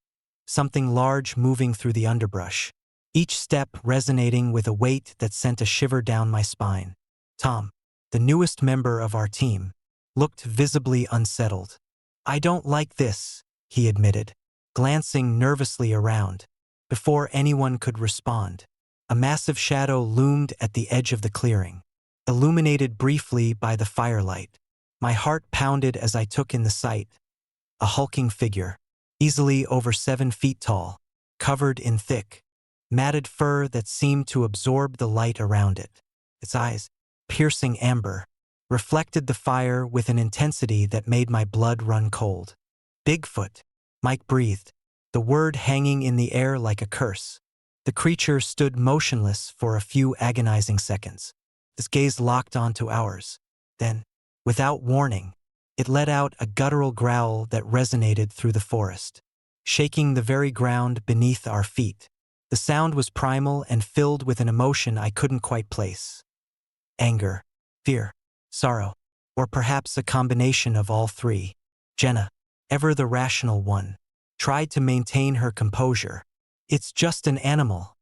something large moving through the underbrush, each step resonating with a weight that sent a shiver down my spine. Tom, the newest member of our team, looked visibly unsettled. "I don't like this," he admitted, glancing nervously around. Before anyone could respond, a massive shadow loomed at the edge of the clearing, illuminated briefly by the firelight. My heart pounded as I took in the sight. A hulking figure, easily over 7 feet tall, covered in thick, matted fur that seemed to absorb the light around it. Its eyes, piercing amber, reflected the fire with an intensity that made my blood run cold. "Bigfoot," Mike breathed, the word hanging in the air like a curse. The creature stood motionless for a few agonizing seconds, its gaze locked onto ours. Then, without warning, it let out a guttural growl that resonated through the forest, shaking the very ground beneath our feet. The sound was primal and filled with an emotion I couldn't quite place. Anger, fear, sorrow, or perhaps a combination of all 3. Jenna, ever the rational one, tried to maintain her composure. "It's just an animal,"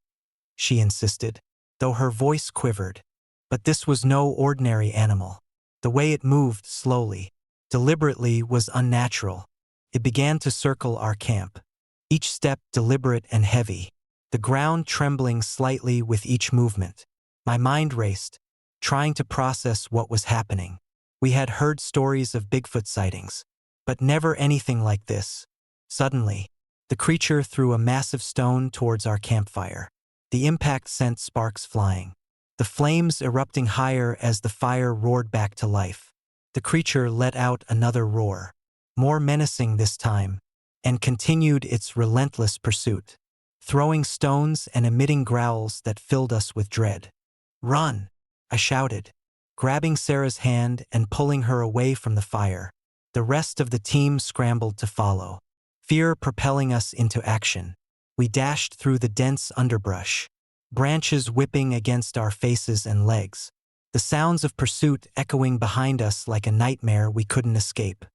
she insisted, though her voice quivered. But this was no ordinary animal. The way it moved slowly, deliberately was unnatural. It began to circle our camp, each step deliberate and heavy, the ground trembling slightly with each movement. My mind raced, trying to process what was happening. We had heard stories of Bigfoot sightings, but never anything like this. Suddenly, the creature threw a massive stone towards our campfire. The impact sent sparks flying, the flames erupting higher as the fire roared back to life. The creature let out another roar, more menacing this time, and continued its relentless pursuit, throwing stones and emitting growls that filled us with dread. "Run!" I shouted, grabbing Sarah's hand and pulling her away from the fire. The rest of the team scrambled to follow, fear propelling us into action. We dashed through the dense underbrush, branches whipping against our faces and legs, the sounds of pursuit echoing behind us like a nightmare we couldn't escape.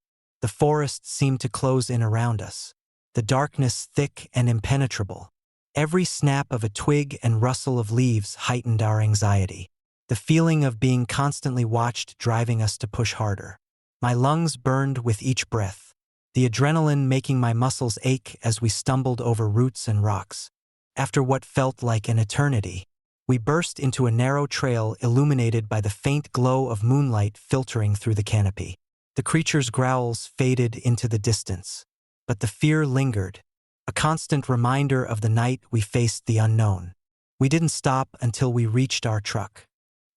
The forest seemed to close in around us, the darkness thick and impenetrable. Every snap of a twig and rustle of leaves heightened our anxiety, the feeling of being constantly watched driving us to push harder. My lungs burned with each breath, the adrenaline making my muscles ache as we stumbled over roots and rocks. After what felt like an eternity, we burst into a narrow trail illuminated by the faint glow of moonlight filtering through the canopy. The creature's growls faded into the distance, but the fear lingered, a constant reminder of the night we faced the unknown. We didn't stop until we reached our truck,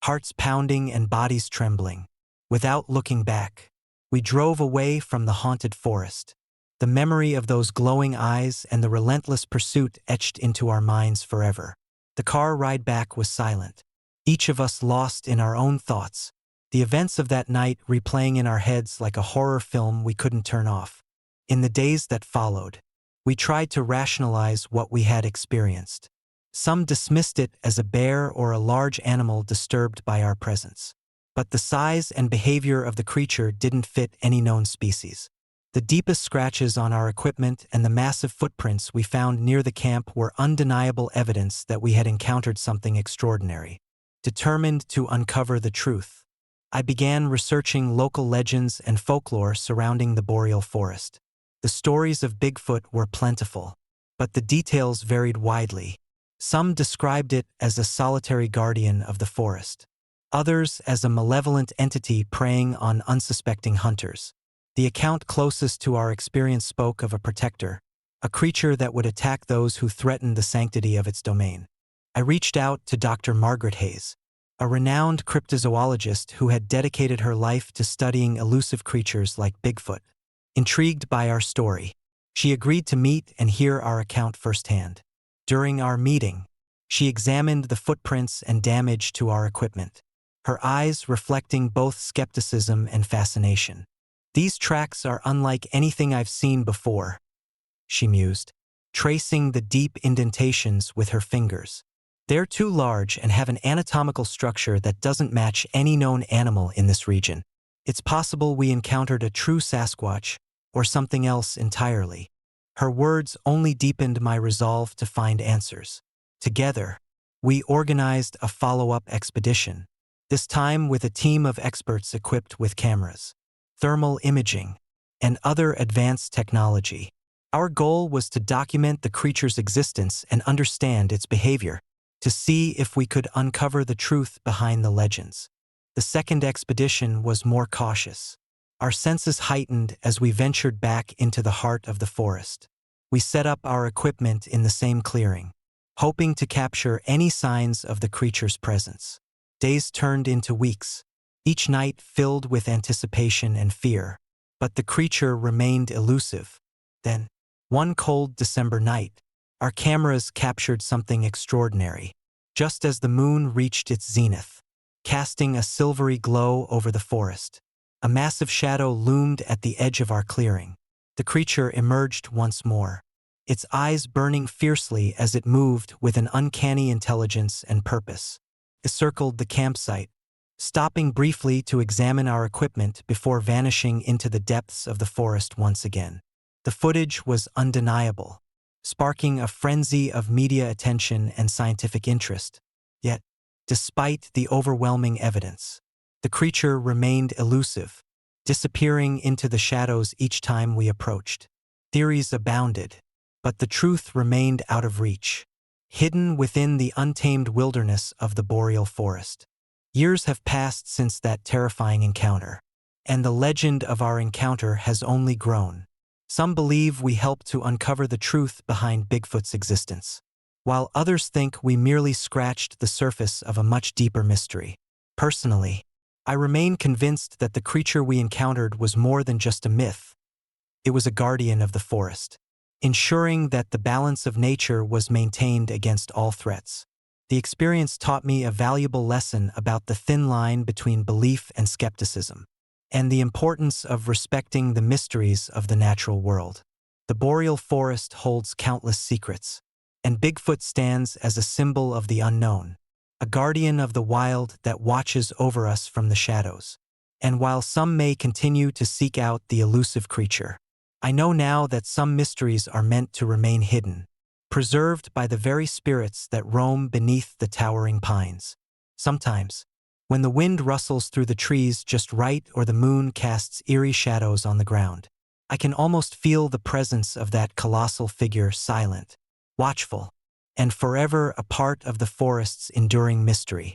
hearts pounding and bodies trembling. Without looking back, we drove away from the haunted forest, the memory of those glowing eyes and the relentless pursuit etched into our minds forever. The car ride back was silent, each of us lost in our own thoughts, the events of that night replaying in our heads like a horror film we couldn't turn off. In the days that followed, we tried to rationalize what we had experienced. Some dismissed it as a bear or a large animal disturbed by our presence. But the size and behavior of the creature didn't fit any known species. The deepest scratches on our equipment and the massive footprints we found near the camp were undeniable evidence that we had encountered something extraordinary. Determined to uncover the truth, I began researching local legends and folklore surrounding the boreal forest. The stories of Bigfoot were plentiful, but the details varied widely. Some described it as a solitary guardian of the forest, others as a malevolent entity preying on unsuspecting hunters. The account closest to our experience spoke of a protector, a creature that would attack those who threatened the sanctity of its domain. I reached out to Dr. Margaret Hayes, a renowned cryptozoologist who had dedicated her life to studying elusive creatures like Bigfoot. Intrigued by our story, she agreed to meet and hear our account firsthand. During our meeting, she examined the footprints and damage to our equipment, her eyes reflecting both skepticism and fascination. "These tracks are unlike anything I've seen before," she mused, tracing the deep indentations with her fingers. "They're too large and have an anatomical structure that doesn't match any known animal in this region. It's possible we encountered a true Sasquatch or something else entirely." Her words only deepened my resolve to find answers. Together, we organized a follow-up expedition, this time with a team of experts equipped with cameras, thermal imaging, and other advanced technology. Our goal was to document the creature's existence and understand its behavior, to see if we could uncover the truth behind the legends. The second expedition was more cautious, our senses heightened as we ventured back into the heart of the forest. We set up our equipment in the same clearing, hoping to capture any signs of the creature's presence. Days turned into weeks, each night filled with anticipation and fear, but the creature remained elusive. Then, one cold December night, our cameras captured something extraordinary, just as the moon reached its zenith, casting a silvery glow over the forest. A massive shadow loomed at the edge of our clearing. The creature emerged once more, its eyes burning fiercely as it moved with an uncanny intelligence and purpose. It circled the campsite, stopping briefly to examine our equipment before vanishing into the depths of the forest once again. The footage was undeniable, sparking a frenzy of media attention and scientific interest. Yet, despite the overwhelming evidence, the creature remained elusive. disappearing into the shadows each time we approached. Theories abounded, but the truth remained out of reach, hidden within the untamed wilderness of the boreal forest. Years have passed since that terrifying encounter, and the legend of our encounter has only grown. Some believe we helped to uncover the truth behind Bigfoot's existence, while others think we merely scratched the surface of a much deeper mystery. Personally, I remain convinced that the creature we encountered was more than just a myth. It was a guardian of the forest, ensuring that the balance of nature was maintained against all threats. The experience taught me a valuable lesson about the thin line between belief and skepticism, and the importance of respecting the mysteries of the natural world. The boreal forest holds countless secrets, and Bigfoot stands as a symbol of the unknown, a guardian of the wild that watches over us from the shadows. And while some may continue to seek out the elusive creature, I know now that some mysteries are meant to remain hidden, preserved by the very spirits that roam beneath the towering pines. Sometimes, when the wind rustles through the trees just right or the moon casts eerie shadows on the ground, I can almost feel the presence of that colossal figure, silent, watchful, and forever a part of the forest's enduring mystery.